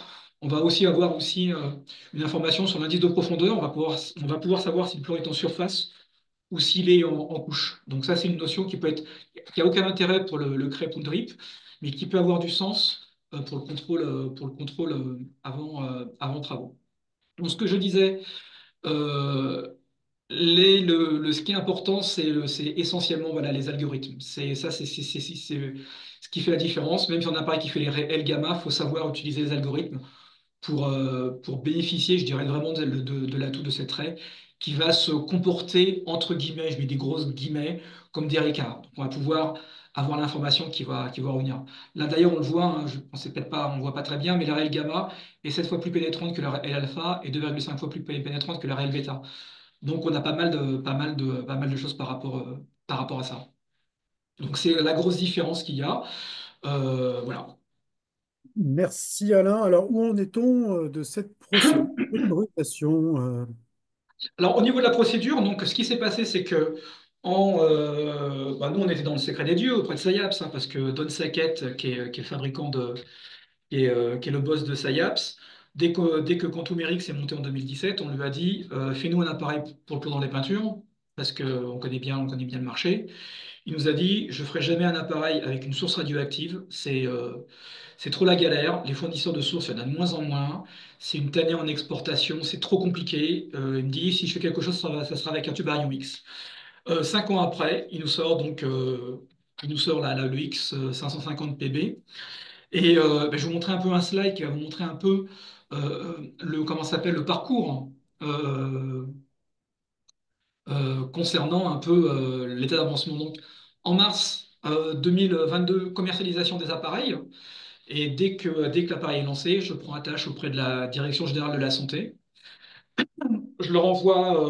Speaker 2: on va aussi avoir une information sur l'indice de profondeur. On va pouvoir savoir si le plomb est en surface ou s'il est en couche. Donc ça, c'est une notion qui a aucun intérêt pour le crêpe ou le drip, mais qui peut avoir du sens pour le contrôle avant travaux. Donc ce que je disais, euh, ce qui est important, c'est essentiellement voilà, les algorithmes. C'est ce qui fait la différence. Même si on a un appareil qui fait les L gamma, il faut savoir utiliser les algorithmes pour bénéficier, je dirais vraiment de l'atout de cette raie qui va se comporter, entre guillemets, je mets des grosses guillemets, comme des Ricard. Donc, on va pouvoir avoir l'information qui va revenir. Là, d'ailleurs, on le voit, hein, on sait peut-être pas, on voit pas très bien, mais la raie gamma est 7 fois plus pénétrante que la raie alpha et 2,5 fois plus pénétrante que la raie bêta. Donc, on a pas mal de choses par rapport à ça. Donc, c'est la grosse différence qu'il y a. Voilà.
Speaker 1: Merci Alain. Alors, où en est-on de cette procédure d'autorisation?
Speaker 2: Alors, au niveau de la procédure, donc, ce qui s'est passé, c'est que nous, on était dans le secret des dieux auprès de SciAps, hein, parce que Don Sackett, qui est le fabricant qui est le boss de SciAps, dès que Quantumeric s'est monté en 2017, on lui a dit fais-nous un appareil pour le plomb dans les peintures, parce qu'on on connaît bien le marché. Il nous a dit je ferai jamais un appareil avec une source radioactive, c'est trop la galère. Les fournisseurs de sources, il y en a de moins en moins. C'est une tannée en exportation, c'est trop compliqué. Il me dit, si je fais quelque chose, ça sera avec un tube Arion X. 5 ans après, il nous sort le X 550 PB. Et je vais vous montrer un peu un slide qui va vous montrer un peu comment ça s'appelle, le parcours concernant un peu l'état d'avancement. Donc, en mars 2022, commercialisation des appareils. Et dès que l'appareil est lancé, je prends attache auprès de la Direction générale de la santé. Je leur envoie,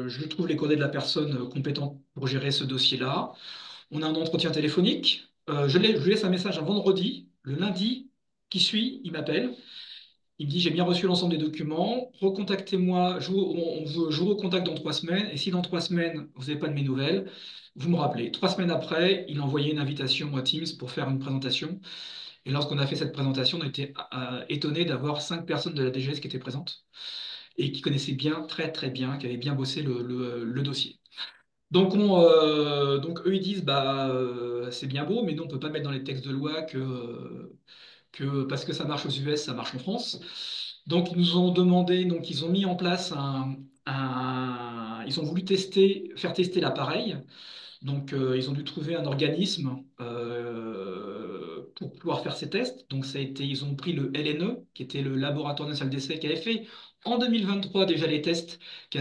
Speaker 2: je trouve les coordonnées de la personne compétente pour gérer ce dossier-là. On a un entretien téléphonique. Je lui laisse un message un vendredi. Le lundi qui suit, il m'appelle. Il me dit, j'ai bien reçu l'ensemble des documents. Recontactez-moi. Je vous recontacte dans 3 semaines. Et si dans 3 semaines, vous n'avez pas de mes nouvelles, vous me rappelez. 3 semaines après, il a envoyé une invitation à Teams pour faire une présentation. Et lorsqu'on a fait cette présentation, on a été étonné d'avoir 5 personnes de la DGS qui étaient présentes et qui connaissaient bien, très très bien, qui avaient bien bossé le dossier. Donc eux ils disent bah c'est bien beau, mais nous on peut pas mettre dans les textes de loi parce que ça marche aux US, ça marche en France. Donc ils nous ont demandé, donc ils ont mis en place ils ont voulu faire tester l'appareil. Donc, ils ont dû trouver un organisme pour pouvoir faire ces tests. Donc, ils ont pris le LNE, qui était le laboratoire national d'essai, qui avait fait en 2023 déjà les tests, qui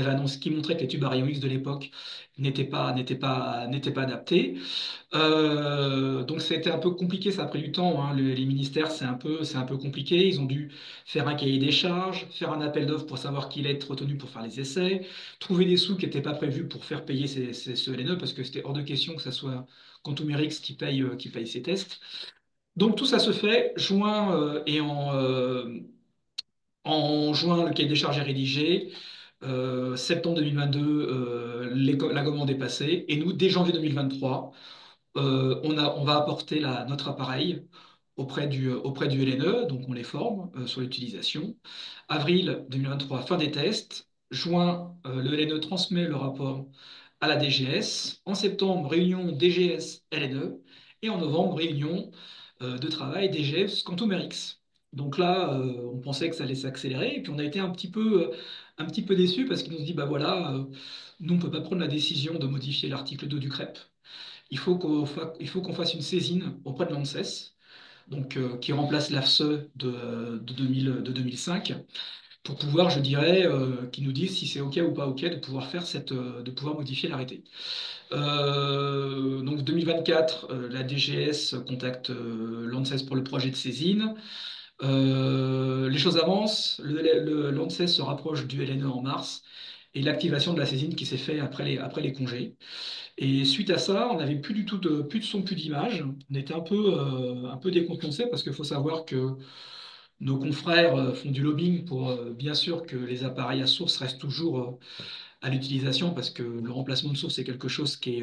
Speaker 2: montraient que les tubes Arion X de l'époque n'étaient pas adaptés. Donc c'était un peu compliqué, ça a pris du temps, hein. Les ministères, c'est un peu compliqué. Ils ont dû faire un cahier des charges, faire un appel d'offres pour savoir qui allait être retenu pour faire les essais, trouver des sous qui n'étaient pas prévus pour faire payer ce LNE, parce que c'était hors de question que ça soit Quantumérix qui paye ces tests. Donc tout ça se fait, en juin, le cahier des charges est rédigé. Septembre 2022, la commande est passée. Et nous, dès janvier 2023, on va apporter notre appareil auprès du LNE, donc on les forme sur l'utilisation. Avril 2023, fin des tests. Juin, le LNE transmet le rapport à la DGS. En septembre, réunion DGS-LNE. Et en novembre, réunion de travail DGS Quantumérix. Donc là, on pensait que ça allait s'accélérer. Et puis on a été un petit peu déçus parce qu'ils nous ont dit, bah voilà, nous, on ne peut pas prendre la décision de modifier l'article 2 du CREP. Il faut qu'on fasse une saisine auprès de l'ANSES, donc, qui remplace l'AFSE de 2005, pour pouvoir, je dirais, qu'ils nous disent si c'est OK ou pas OK de pouvoir de pouvoir modifier l'arrêté. Donc 2024, la DGS contacte l'ANSES pour le projet de saisine. Les choses avancent, l'ANSES se rapproche du LNE en mars, et l'activation de la saisine qui s'est faite après les congés. Et suite à ça, on n'avait plus de son, plus d'image. On était un peu décontenancé parce qu'il faut savoir que nos confrères font du lobbying pour bien sûr que les appareils à source restent toujours à l'utilisation parce que le remplacement de source est quelque chose qui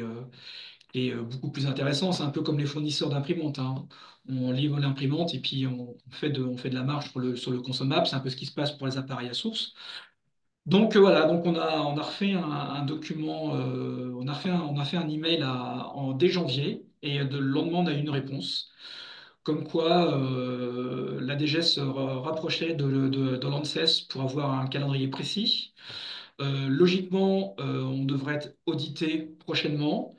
Speaker 2: est beaucoup plus intéressant. C'est un peu comme les fournisseurs d'imprimantes, hein. On livre l'imprimante et puis on fait de la marge sur le consommable. C'est un peu ce qui se passe pour les appareils à source. Donc voilà, donc on a refait un document, on a fait un email dès janvier et le lendemain on a eu une réponse comme quoi la DGS se rapprochait de l'ANSES pour avoir un calendrier précis. Logiquement, on devrait être audité prochainement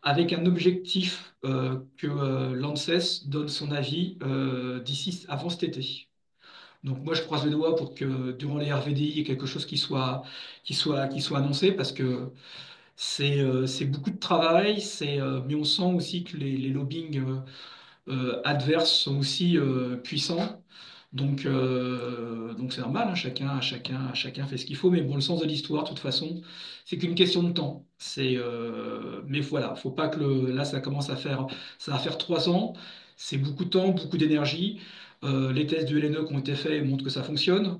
Speaker 2: avec un objectif que l'ANSES donne son avis avant cet été. Donc moi, je croise les doigts pour que durant les RVDI, il y ait quelque chose qui soit annoncé parce que c'est beaucoup de travail, mais on sent aussi que les lobbying adverses sont aussi puissants. Donc c'est normal, hein, chacun fait ce qu'il faut. Mais bon, le sens de l'histoire, de toute façon, c'est qu'une question de temps. Mais voilà, faut pas que là, ça va faire 3 ans. C'est beaucoup de temps, beaucoup d'énergie. Les tests du LNE qui ont été faits montrent que ça fonctionne.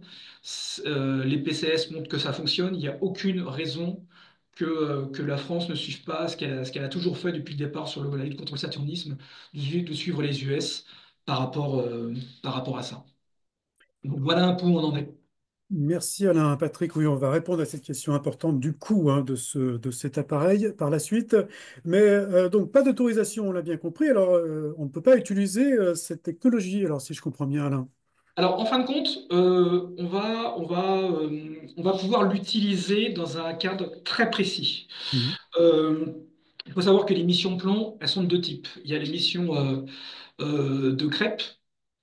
Speaker 2: Les PCS montrent que ça fonctionne. Il n'y a aucune raison que la France ne suive pas ce qu'elle a toujours fait depuis le départ sur la lutte contre le saturnisme, de suivre les US par rapport à ça. Donc voilà un peu où on en est.
Speaker 1: Merci Alain. Patrick, oui, on va répondre à cette question importante du coût hein, de cet appareil par la suite. Mais donc pas d'autorisation, on l'a bien compris. Alors on ne peut pas utiliser cette technologie, alors si je comprends bien Alain.
Speaker 2: Alors en fin de compte, on va pouvoir l'utiliser dans un cadre très précis.
Speaker 1: Mhm.
Speaker 2: Euh, il faut savoir que les missions plomb, elles sont de deux types. Il y a les missions de crêpe,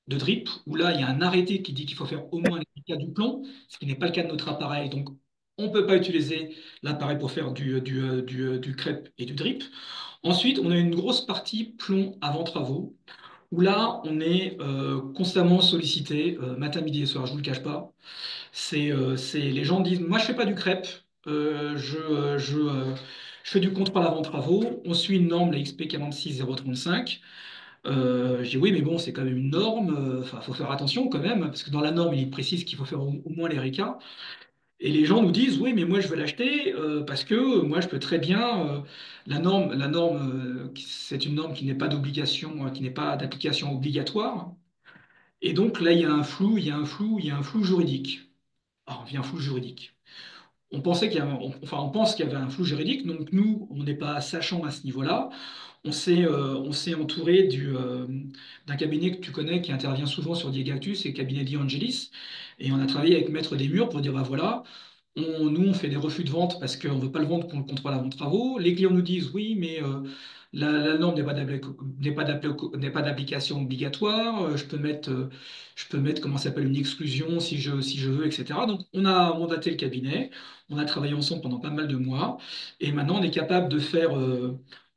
Speaker 2: de drip, où là, il y a un arrêté qui dit qu'il faut faire au moins les cas du plomb, ce qui n'est pas le cas de notre appareil. Donc, on ne peut pas utiliser l'appareil pour faire du crêpe et du drip. Ensuite, on a une grosse partie plomb avant travaux, où là, on est constamment sollicité, matin, midi et soir, je ne vous le cache pas. Les gens disent, moi, je ne fais pas du crêpe, je fais du contrôle avant travaux. On suit une norme, la XP 46035. Je dis oui, mais bon, c'est quand même une norme. Enfin, faut faire attention quand même, parce que dans la norme, il précise qu'il faut faire au moins les RECA. Et les gens nous disent oui, mais moi, je veux l'acheter parce que moi, je peux très bien. La norme, c'est une norme qui n'est pas d'obligation, qui n'est pas d'application obligatoire. Et donc là, il y a un flou juridique. Alors, il y a un flou juridique. on pense qu'il y avait un flou juridique, donc nous, on n'est pas sachant à ce niveau-là. On s'est entouré d'un cabinet que tu connais qui intervient souvent sur Diegactus, c'est le cabinet Di Angelis, et on a travaillé avec Maître Desmurs pour dire, bah voilà, nous, on fait des refus de vente parce qu'on ne veut pas le vendre contre la vente travaux. Les clients nous disent oui, mais la norme n'est pas d'application obligatoire. Je peux mettre comment ça s'appelle une exclusion si je veux, etc. Donc, on a mandaté le cabinet. On a travaillé ensemble pendant pas mal de mois. Et maintenant, on est capable de faire.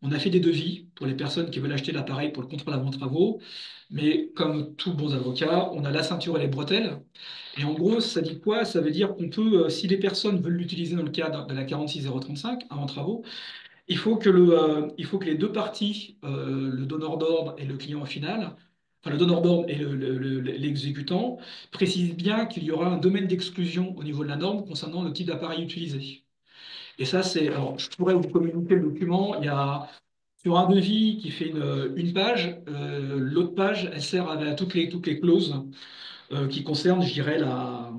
Speaker 2: On a fait des devis pour les personnes qui veulent acheter l'appareil pour le contrôle avant travaux. Mais comme tous bons avocats, on a la ceinture et les bretelles. Et en gros, ça dit quoi? Ça veut dire qu'on peut, si les personnes veulent l'utiliser dans le cadre de la 46035, avant travaux, il faut que les deux parties, le donneur d'ordre et le client final, enfin le donneur d'ordre et l'exécutant, précisent bien qu'il y aura un domaine d'exclusion au niveau de la norme concernant le type d'appareil utilisé. Et ça, alors, je pourrais vous communiquer le document. Il y a sur un devis qui fait une page, l'autre page, elle sert à toutes les clauses qui concernent, je dirais, la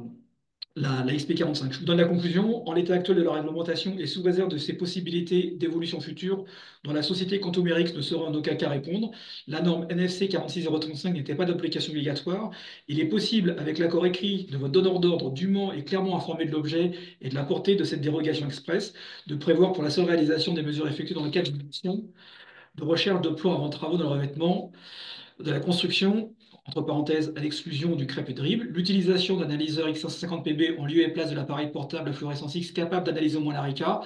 Speaker 2: XP45. Je vous donne la conclusion. En l'état actuel de la réglementation et sous réserve de ses possibilités d'évolution future, dont la société Quantumérique ne saura en aucun cas répondre, la norme NFC 46035 n'était pas d'application obligatoire. Il est possible, avec l'accord écrit de votre donneur d'ordre dûment et clairement informé de l'objet et de la portée de cette dérogation express, de prévoir pour la seule réalisation des mesures effectuées dans le cadre d'une mission de recherche de plans avant travaux dans le revêtement de la construction, entre parenthèses, à l'exclusion du crêpe et dribble, l'utilisation d'analyseurs X550PB en lieu et place de l'appareil portable fluorescence X capable d'analyser au moins la RICA,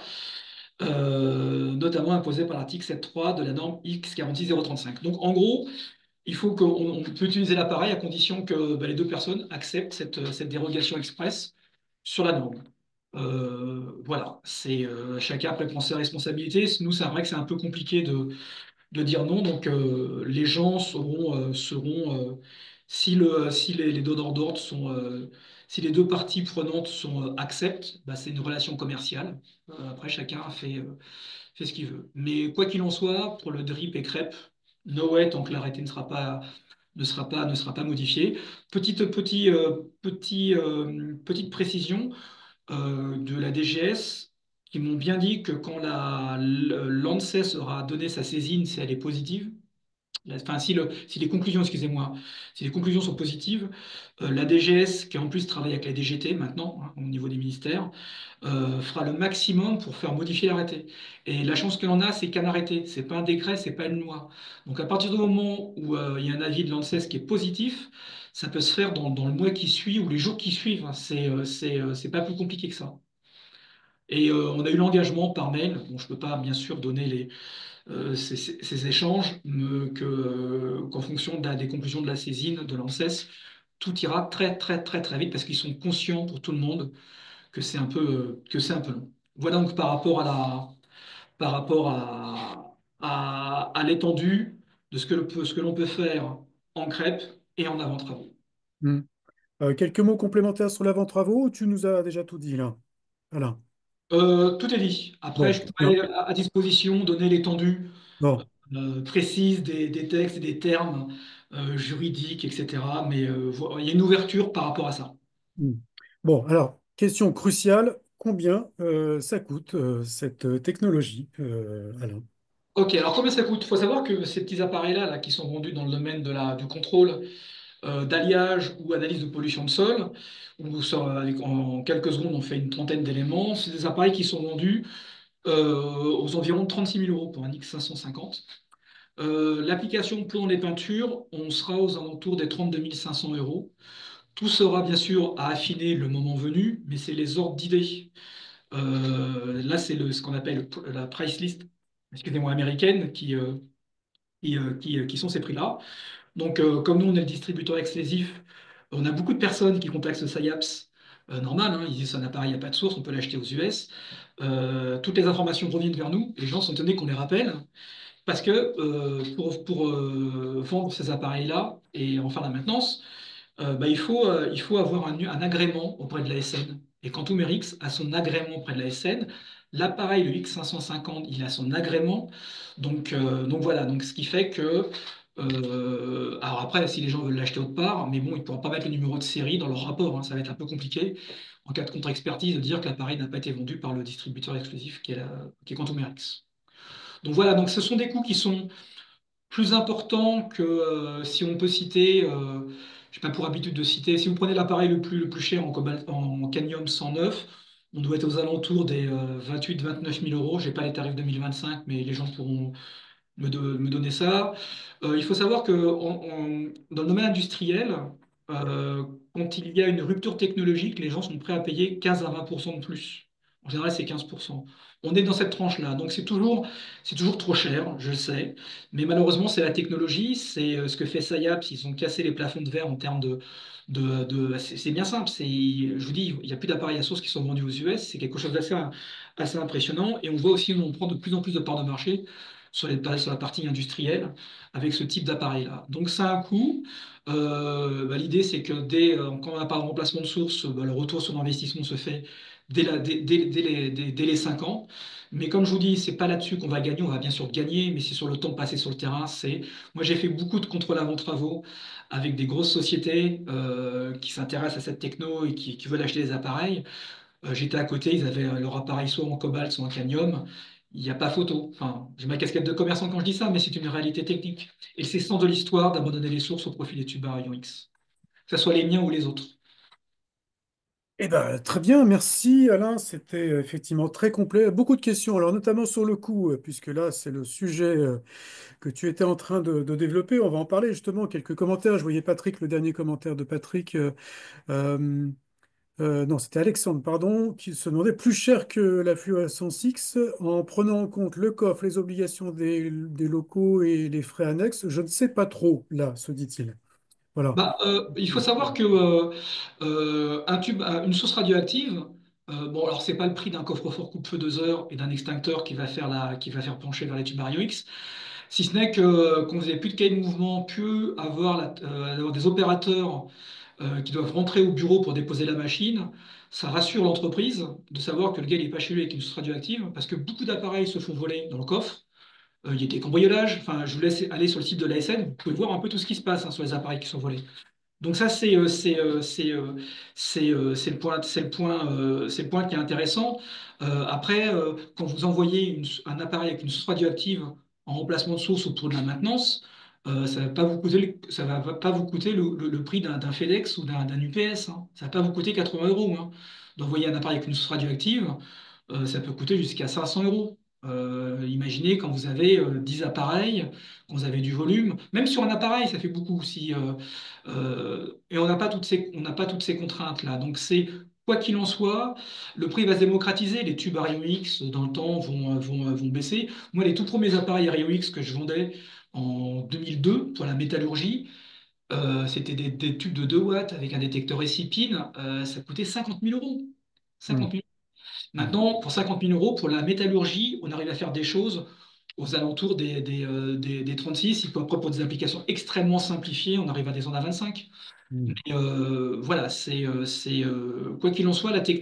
Speaker 2: notamment imposé par l'article 7.3 de la norme X46035. Donc en gros, il faut qu'on peut utiliser l'appareil à condition que les deux personnes acceptent cette dérogation express sur la norme. Voilà, c'est chacun après prend ses responsabilités. Nous, c'est vrai que c'est un peu compliqué de dire non. Donc, les gens si les donneurs d'ordre si les deux parties prenantes acceptent, bah, c'est une relation commerciale. Après, chacun fait ce qu'il veut. Mais quoi qu'il en soit, pour le drip et crêpe, no way tant que l'arrêté ne sera pas modifié. Petite précision de la DGS qui m'ont bien dit que quand l'ANSES aura donné sa saisine, si elle est positive, enfin si les conclusions, excusez-moi, si les conclusions sont positives, la DGS, qui en plus travaille avec la DGT maintenant, hein, au niveau des ministères, fera le maximum pour faire modifier l'arrêté. Et la chance que l'on a, c'est qu'un arrêté, c'est pas un décret, c'est pas une loi. Donc à partir du moment où il y a un avis de l'ANSES qui est positif, ça peut se faire dans le mois qui suit ou les jours qui suivent. Hein. C'est pas plus compliqué que ça. Et on a eu l'engagement par mail, bon, je ne peux pas bien sûr donner ces échanges, qu'en fonction des conclusions de la saisine de l'ANSES, tout ira très très très très vite parce qu'ils sont conscients pour tout le monde que c'est un peu long. Voilà donc par rapport à l'étendue de ce que l'on peut faire en crêpe et en avant-travaux.
Speaker 1: Hmm. Quelques mots complémentaires sur l'avant-travaux ou tu nous as déjà tout dit là? Alain.
Speaker 2: Tout est dit. Après,
Speaker 1: Bon,
Speaker 2: je
Speaker 1: bien.
Speaker 2: pourrais à disposition donner l'étendue
Speaker 1: Bon.
Speaker 2: précise des textes et des termes juridiques, etc. Mais il y a une ouverture par rapport à ça.
Speaker 1: Hmm. Bon, alors, question cruciale, combien ça coûte cette technologie, Alain?
Speaker 2: Ok, alors combien ça coûte? Il faut savoir que ces petits appareils-là là, qui sont vendus dans le domaine du contrôle d'alliage ou analyse de pollution de sol, où en quelques secondes on fait une trentaine d'éléments, c'est des appareils qui sont vendus aux environs de 36 000 euros pour un X550. L'application plomb les peintures, on sera aux alentours des 32 500 euros. Tout sera bien sûr à affiner le moment venu, mais c'est les ordres d'idées. Là, c'est ce qu'on appelle la price list, excusez-moi, américaine, qui sont ces prix-là. Donc, comme nous, on est le distributeur exclusif, on a beaucoup de personnes qui contactent ce SciAps. Normal, hein, ils disent c'est un appareil, il n'y a pas de source, on peut l'acheter aux US. Toutes les informations reviennent vers nous. Les gens sont étonnés qu'on les rappelle. Parce que pour vendre ces appareils-là et en faire la maintenance, il faut avoir un agrément auprès de la SN. Et Quantum Erix a son agrément auprès de la SN. L'appareil, le X550, il a son agrément. Donc voilà, donc ce qui fait que Alors après, si les gens veulent l'acheter autre part, mais bon, ils ne pourront pas mettre le numéro de série dans leur rapport, hein. Ça va être un peu compliqué en cas de contre-expertise de dire que l'appareil n'a pas été vendu par le distributeur exclusif qui est Quantum RX. Donc voilà, donc ce sont des coûts qui sont plus important que si on peut citer, je n'ai pas pour habitude de citer, si vous prenez l'appareil le plus cher en, cobalt, en Cadmium 109, on doit être aux alentours des 28-29 000 euros. Je n'ai pas les tarifs 2025, mais les gens pourront me donner ça. Il faut savoir que dans le domaine industriel, euh, quand il y a une rupture technologique, les gens sont prêts à payer 15 à 20% de plus. En général, c'est 15%. On est dans cette tranche-là. Donc, c'est toujours trop cher, je le sais. Mais malheureusement, c'est la technologie. C'est ce que fait SciAps. Ils ont cassé les plafonds de verre en termes c'est bien simple. Je vous dis, il n'y a plus d'appareils à source qui sont vendus aux US. C'est quelque chose d'assez impressionnant. Et on voit aussi qu'on prend de plus en plus de parts de marché sur la partie industrielle avec ce type d'appareil-là. Donc ça a un coût. L'idée, c'est que quand on n'a pas de remplacement de source, le retour sur l'investissement se fait dès les 5 ans. Mais comme je vous dis, c'est pas là-dessus qu'on va gagner. On va bien sûr gagner, mais c'est sur le temps passé sur le terrain. Moi, j'ai fait beaucoup de contrôle-avant travaux avec des grosses sociétés qui s'intéressent à cette techno et qui veulent acheter des appareils. J'étais à côté, ils avaient leur appareil soit en cobalt, soit en cadmium. Il n'y a pas photo. Enfin, j'ai ma casquette de commerçant quand je dis ça, mais c'est une réalité technique. Et c'est sans de l'histoire d'abandonner les sources au profit des tubes à rayons X, que ce soit les miens ou les autres.
Speaker 1: Eh ben, très bien, merci Alain, c'était effectivement très complet. Beaucoup de questions, alors notamment sur le coût, puisque là c'est le sujet que tu étais en train de développer. On va en parler justement, quelques commentaires. Je voyais Patrick, le dernier commentaire de Patrick. Euh, non, c'était Alexandre, pardon, qui se demandait plus cher que la fluorescence X en prenant en compte le coffre, les obligations des locaux et les frais annexes. Je ne sais pas trop, là, se dit-il. Voilà.
Speaker 2: Il faut savoir que un tube, une source radioactive, bon, alors c'est pas le prix d'un coffre-fort coupe-feu 2 heures et d'un extincteur qui va faire pencher vers les tubes à rayons X, si ce n'est que quand vous n'avez plus de cahier de mouvement, plus avoir des opérateurs qui doivent rentrer au bureau pour déposer la machine, ça rassure l'entreprise de savoir que le gars n'est pas chez lui avec une source radioactive, parce que beaucoup d'appareils se font voler dans le coffre. Il y a des cambriolages. Enfin, je vous laisse aller sur le site de l'ASN, vous pouvez voir un peu tout ce qui se passe, hein, sur les appareils qui sont volés. Donc ça, c'est le point qui est intéressant. Après, quand vous envoyez un appareil avec une source radioactive en remplacement de source ou pour de la maintenance, ça va pas vous coûter, ça va pas vous coûter le prix d'un FedEx ou d'un UPS, hein. Ça va pas vous coûter 80 euros, hein. D'envoyer un appareil avec une source radioactive, ça peut coûter jusqu'à 500 euros. Imaginez quand vous avez 10 appareils, quand vous avez du volume, même sur un appareil, ça fait beaucoup aussi. Et on n'a pas toutes ces contraintes-là. Donc quoi qu'il en soit, le prix va se démocratiser. Les tubes Ario X, dans le temps, vont baisser. Moi, les tout premiers appareils Ario X que je vendais en 2002 pour la métallurgie, c'était des tubes de 2 watts avec un détecteur ECPIN. Ça coûtait 50 000 euros.
Speaker 1: Hmm.
Speaker 2: 50 000.
Speaker 1: Hmm.
Speaker 2: Maintenant, pour 50 000 euros, pour la métallurgie, on arrive à faire des choses aux alentours des 36. Et puis après, pour des applications extrêmement simplifiées, on arrive à descendre à 25.
Speaker 1: Hmm.
Speaker 2: Mais voilà, quoi qu'il en soit, c'est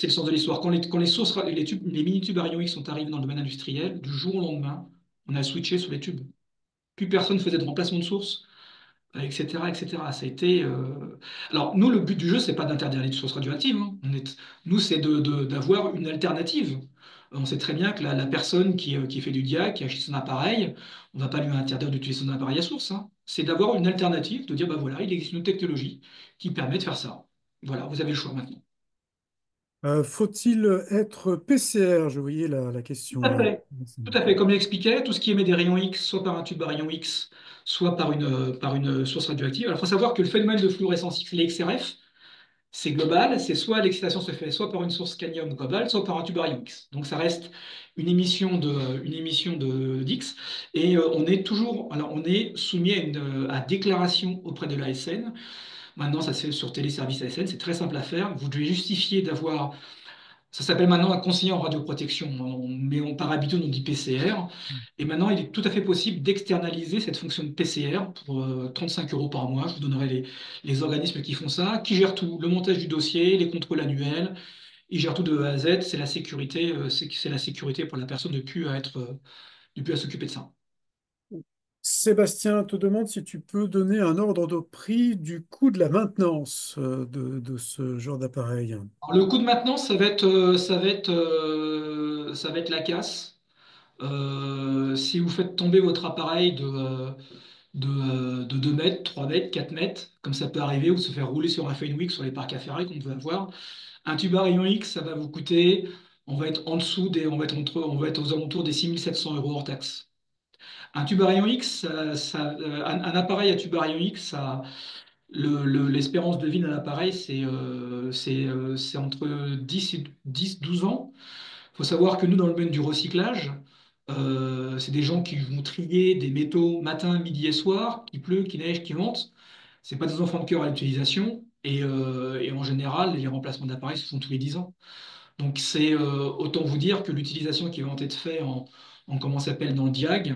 Speaker 2: le sens de l'histoire. Quand les sources, les mini-tubes Arion X sont arrivés dans le domaine industriel, du jour au lendemain, on a switché sur les tubes. Plus personne faisait de remplacement de source, etc., etc. Ça a été. Alors nous, le but du jeu, c'est pas d'interdire les sources radioactives, hein. Nous, c'est d'avoir une alternative. On sait très bien que la personne qui fait du diag, qui achète son appareil, on va pas lui interdire d'utiliser son appareil à source, hein. C'est d'avoir une alternative, de dire bah voilà, il existe une technologie qui permet de faire ça. Voilà, vous avez le choix maintenant.
Speaker 1: Faut-il être PCR? Je voyais la
Speaker 2: Tout
Speaker 1: question
Speaker 2: à
Speaker 1: là.
Speaker 2: fait. Tout à fait. Comme j'expliquais, tout ce qui émet des rayons X, soit par un tube à rayons X, soit par une source radioactive. Alors, il faut savoir que le phénomène de fluorescence X, les XRF, c'est global, c'est soit l'excitation se fait soit par une source cadmium ou cobalt, soit par un tube barium X. Donc ça reste une émission d'X. Et on est soumis à déclaration auprès de l'ASN. Maintenant, ça se fait sur téléservice ASN, c'est très simple à faire. Vous devez justifier d'avoir, ça s'appelle maintenant un conseiller en radioprotection, mais par habitude on dit PCR. Et maintenant, il est tout à fait possible d'externaliser cette fonction de PCR pour 35 euros par mois. Je vous donnerai les organismes qui font ça, qui gèrent tout, le montage du dossier, les contrôles annuels. Ils gèrent tout de A à Z. C'est la sécurité, c'est la sécurité pour la personne de plus à être depuis à s'occuper de ça.
Speaker 1: Sébastien te demande si tu peux donner un ordre de prix du coût de la maintenance de ce genre d'appareil.
Speaker 2: Alors, le coût de maintenance, ça va être la casse. Si vous faites tomber votre appareil de 2 mètres, 3 mètres, 4 mètres, comme ça peut arriver, ou se faire rouler sur un Fenwick sur les parcs à Ferrari qu'on peut avoir, un tube à rayon X, ça va vous coûter, on va être en dessous des, on va être aux alentours des 6 700 € hors taxe. Un tube à rayon X, un appareil à tube à rayon X, l'espérance de vie d'un appareil, c'est entre 12 ans. Il faut savoir que nous, dans le domaine du recyclage, c'est des gens qui vont trier des métaux matin, midi et soir, qu'il pleut, qu'il neige, qu'il vente. C'est pas des enfants de cœur à l'utilisation. Et en général, les remplacements d'appareils se font tous les 10 ans. Donc c'est autant vous dire que l'utilisation qui va être faite en comment ça s'appelle dans le diag,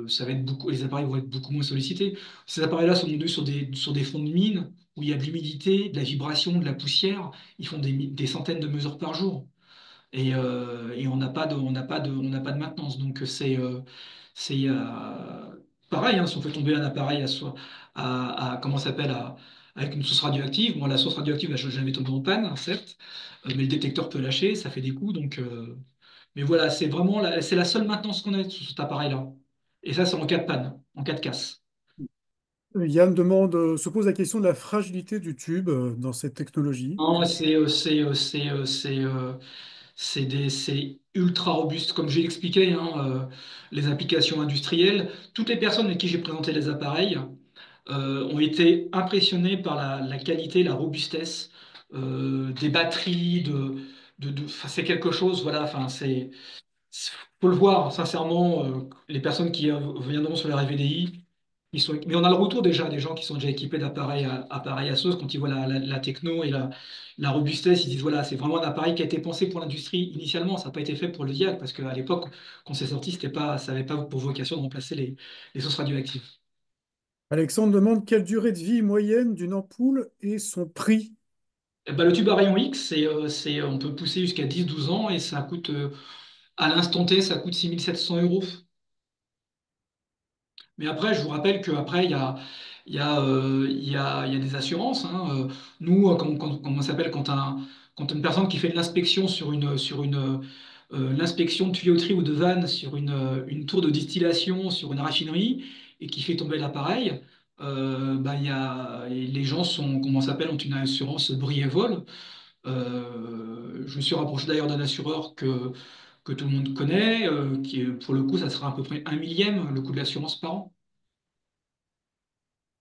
Speaker 2: ça va être beaucoup, les appareils vont être beaucoup moins sollicités. Ces appareils-là sont vendus sur des fonds de mine où il y a de l'humidité, de la vibration, de la poussière. Ils font des centaines de mesures par jour. Et on n'a pas de maintenance. Donc c'est pareil, hein, si on fait tomber un appareil comment ça s'appelle, avec une source radioactive, bon, la source radioactive, elle ne jamais tomber en panne, hein, certes, mais le détecteur peut lâcher, ça fait des coups. Mais voilà, c'est la seule maintenance qu'on a sur cet appareil-là. Et ça, c'est en cas de panne, en cas de casse.
Speaker 1: Yann se pose la question de la fragilité du tube dans cette technologie.
Speaker 2: Non, c'est ultra robuste, comme j'ai expliqué, hein, les applications industrielles. Toutes les personnes à qui j'ai présenté les appareils ont été impressionnées par la qualité, la robustesse des batteries. Enfin, c'est quelque chose, voilà, enfin, faut le voir, sincèrement, les personnes qui viendront sur la RVDI, mais on a le retour déjà des gens qui sont déjà équipés appareils Asos, quand ils voient la techno et la robustesse, ils disent voilà, c'est vraiment un appareil qui a été pensé pour l'industrie initialement, ça n'a pas été fait pour le diag, parce qu'à l'époque, quand c'est sorti, ça n'avait pas pour vocation de remplacer les sources radioactives.
Speaker 1: Alexandre demande quelle durée de vie moyenne d'une ampoule et son prix.
Speaker 2: Eh ben, le tube à rayon X, on peut pousser jusqu'à 10 12 ans et ça coûte, à l'instant T, ça coûte 6 700 €. Mais après, je vous rappelle qu'après, il y a des assurances, hein. Nous, comment ça s'appelle, quand une personne qui fait de l'inspection l'inspection de tuyauterie ou de vanne sur une tour de distillation, sur une raffinerie, et qui fait tomber l'appareil, bah, les gens comment ça s'appelle, ont une assurance bris et vol. Je me suis rapproché d'ailleurs d'un assureur que tout le monde connaît, pour le coup, ça sera à peu près un millième le coût de l'assurance par an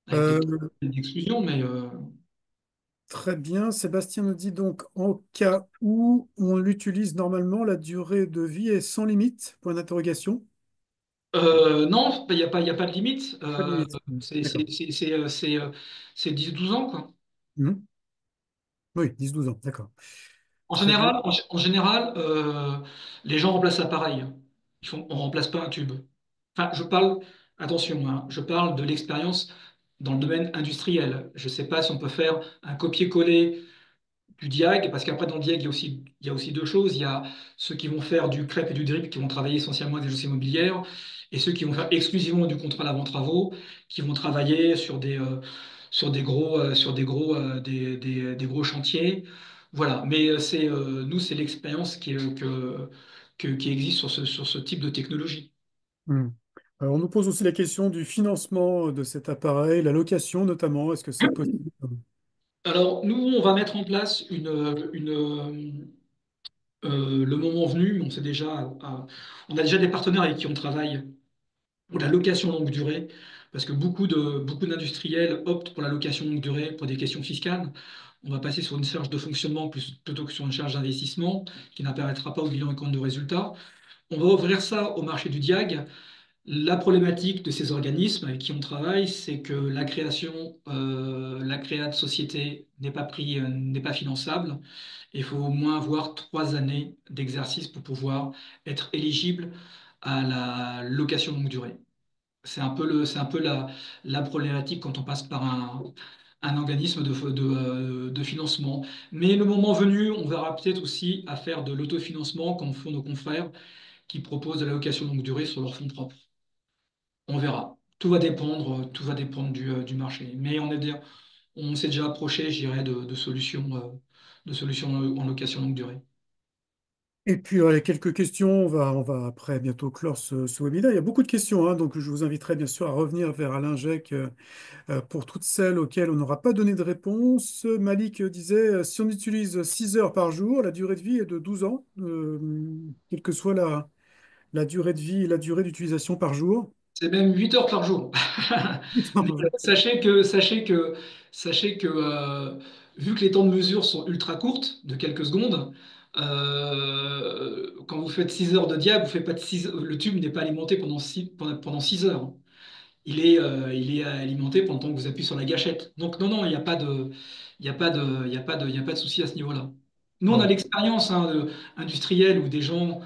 Speaker 2: avec des
Speaker 1: Euh,
Speaker 2: exclusions, mais
Speaker 1: Très bien. Sébastien nous dit donc en cas où on l'utilise normalement, la durée de vie est sans limite? Point d'interrogation.
Speaker 2: non, il y a pas de limite.
Speaker 1: Pas de limite.
Speaker 2: C'est
Speaker 1: D'accord.
Speaker 2: c'est- c'est- c'est, euh, c'est, euh, c'est 10 12 ans, quoi.
Speaker 1: Mhm. Oui, 10 12 ans. D'accord.
Speaker 2: En
Speaker 1: Très bien.
Speaker 2: général, en général les gens remplacent l'appareil. On remplace pas un tube. Enfin, attention, hein, je parle de l'expérience dans le domaine industriel. Je ne sais pas si on peut faire un copier-coller du diag, parce qu'après dans le diag, il y a aussi deux choses. Il y a ceux qui vont faire du crêpe et du drip, qui vont travailler essentiellement avec des dossiers immobilières, et ceux qui vont faire exclusivement du contrôle avant travaux, qui vont travailler des gros chantiers. Voilà. Mais nous, c'est l'expérience qui existe sur ce type de technologie.
Speaker 1: Mhm. On nous pose aussi la question du financement de cet appareil, la location notamment. Est-ce que c'est possible?
Speaker 2: Alors, nous, on va mettre en place le moment venu, on a déjà des partenaires avec qui on travaille pour la location longue durée, parce que beaucoup d'industriels optent pour la location longue durée pour des questions fiscales. On va passer sur une charge de fonctionnement plutôt que sur une charge d'investissement qui n'apparaîtra pas au bilan et compte de résultat. On va ouvrir ça au marché du diag. La problématique de ces organismes avec qui on travaille, c'est que la créa de société n'est pas finançable. Il faut au moins avoir 3 années d'exercice pour pouvoir être éligible à la location longue durée. C'est un peu la problématique quand on passe par un organisme de financement. Mais le moment venu, on verra peut-être aussi à faire de l'autofinancement comme font nos confrères qui proposent de la location longue durée sur leur fonds propres. On verra. Tout va dépendre du marché. Mais on s'est déjà approché, je dirais, de solutions en location longue durée.
Speaker 1: Et puis, il y a quelques questions. On va après bientôt clore ce webinaire. Il y a beaucoup de questions, hein, donc je vous inviterai bien sûr à revenir vers Alain Gec pour toutes celles auxquelles on n'aura pas donné de réponse. Malik disait, si on utilise 6 heures par jour, la durée de vie est de 12 ans, quelle que soit la durée de vie et la durée d'utilisation par jour.
Speaker 2: C'est même 8 heures par jour.
Speaker 1: Putain,
Speaker 2: Mais,
Speaker 1: par jour.
Speaker 2: sachez que vu que les temps de mesure sont ultra courtes, de quelques secondes, quand vous faites 6 heures de diable, vous faites pas de 6, le tube n'est pas alimenté pendant 6 heures. Il est alimenté pendant que vous appuyez sur la gâchette. Donc non, non, il y a pas de, il y a pas de souci à ce niveau-là. Nous, on a
Speaker 1: Bon.
Speaker 2: l'expérience industrielle où des gens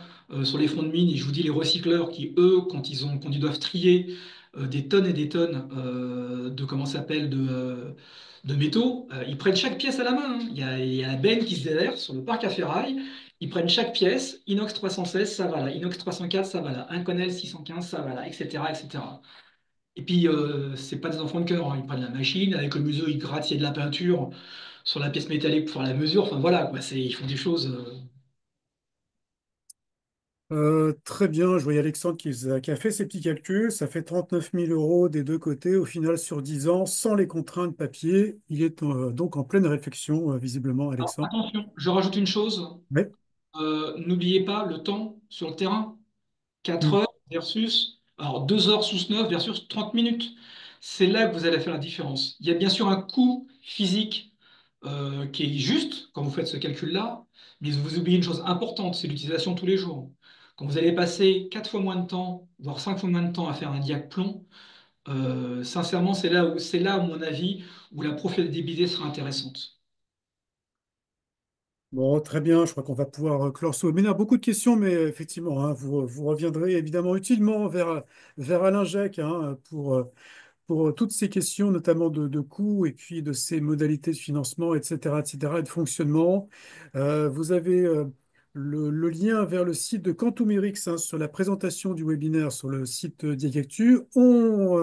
Speaker 2: sur les fonds de mine, et je vous dis les recycleurs qui, eux, quand ils doivent trier des tonnes et des tonnes de, comment ça s'appelle, de métaux, ils prennent chaque pièce à la main, hein. Il y a la benne qui se déverse sur le parc à ferraille. Ils prennent chaque pièce, inox 316, ça va là, inox 304, ça va là, Inconel 615, ça va là, etc., etc. Et puis, c'est pas des enfants de cœur, hein. Ils prennent la machine, avec le museau, ils grattent, il y a de la peinture sur la pièce métallique pour faire la mesure. Enfin voilà, quoi, ils font des choses.
Speaker 1: Très bien, je voyais Alexandre qui a fait ses petits calculs. Ça fait 39 000 € des deux côtés, au final, sur 10 ans, sans les contraintes papier. Il est donc en pleine réflexion, visiblement,
Speaker 2: Alors,
Speaker 1: Alexandre.
Speaker 2: attention, je rajoute une chose.
Speaker 1: Mais,
Speaker 2: N'oubliez pas le temps sur le terrain. 4
Speaker 1: hmm.
Speaker 2: heures versus, alors 2 heures sous 9 versus 30 minutes. C'est là que vous allez faire la différence. Il y a bien sûr un coût physique qui est juste quand vous faites ce calcul-là, mais vous oubliez une chose importante, c'est l'utilisation tous les jours. Quand vous allez passer 4 fois moins de temps, voire 5 fois moins de temps à faire un diac plomb, sincèrement, c'est là, à mon avis, où la profitabilité sera intéressante.
Speaker 1: Bon, très bien, je crois qu'on va pouvoir clore ce webinaire. Beaucoup de questions, mais effectivement, hein, vous reviendrez évidemment utilement vers Alain Jacques, hein, pour toutes ces questions, notamment de coûts et puis de ces modalités de financement, etc., etc., et de fonctionnement. Vous avez le lien vers le site de Quantumérix, hein, sur la présentation du webinaire sur le site Diagactu. On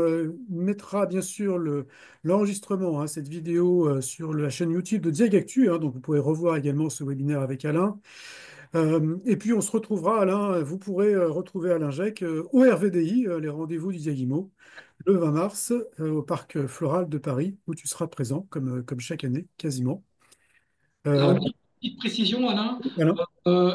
Speaker 1: mettra bien sûr l'enregistrement, hein, cette vidéo sur la chaîne YouTube de Diagactu, hein, donc vous pourrez revoir également ce webinaire avec Alain. Et puis on se retrouvera, Alain, vous pourrez retrouver Alain Gec au RVDI, les rendez-vous du Diagimo, le 20 mars, au Parc Floral de Paris, où tu seras présent, comme chaque année, quasiment.
Speaker 2: Alors,
Speaker 1: Euh,
Speaker 2: une petite précision, Alain.
Speaker 1: Alain.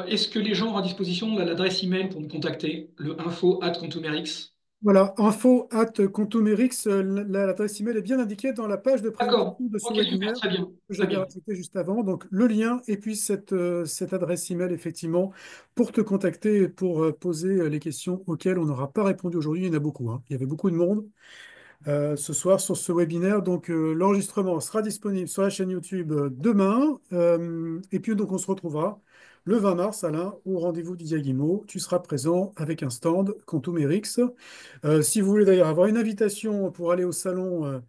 Speaker 2: Est-ce que les gens ont à disposition l'adresse email pour me contacter, le info@contumerix?
Speaker 1: Voilà, info@contomerix, l'adresse email est bien indiquée dans la page de
Speaker 2: D'accord.
Speaker 1: présentation de ce
Speaker 2: Ok, super,
Speaker 1: webinaire
Speaker 2: très bien,
Speaker 1: que
Speaker 2: très
Speaker 1: j'avais
Speaker 2: bien.
Speaker 1: rajouté juste avant. Donc le lien et puis cette adresse email, effectivement, pour te contacter et pour poser les questions auxquelles on n'aura pas répondu aujourd'hui. Il y en a beaucoup, hein. Il y avait beaucoup de monde ce soir sur ce webinaire. Donc, l'enregistrement sera disponible sur la chaîne YouTube demain. Et puis, donc, on se retrouvera le 20 mars, Alain, au rendez-vous du Diagimo. Tu seras présent avec un stand Contomerix. Si vous voulez d'ailleurs avoir une invitation pour aller au salon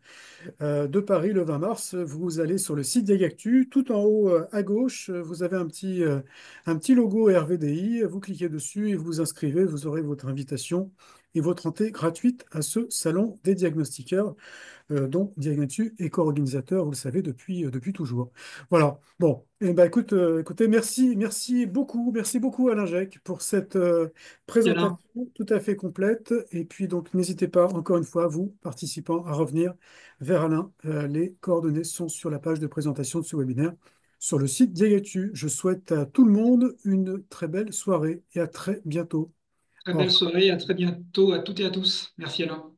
Speaker 1: de Paris le 20 mars, vous allez sur le site Diagactu. Tout en haut à gauche, vous avez un petit logo RVDI. Vous cliquez dessus et vous vous inscrivez. Vous aurez votre invitation et votre entrée gratuite à ce salon des diagnostiqueurs, dont Diagnostu est co-organisateur, vous le savez, depuis toujours. Voilà. Bon, eh ben, écoutez, merci beaucoup Alain Gec pour cette
Speaker 2: Et Alain,
Speaker 1: présentation tout à fait complète. Et puis donc, n'hésitez pas, encore une fois, vous, participants, à revenir vers Alain. Les coordonnées sont sur la page de présentation de ce webinaire sur le site Diagnostu. Je souhaite à tout le monde une très belle soirée et à très bientôt.
Speaker 2: très
Speaker 1: Au
Speaker 2: belle
Speaker 1: revoir.
Speaker 2: soirée, à très bientôt à toutes et à tous. Merci Alain.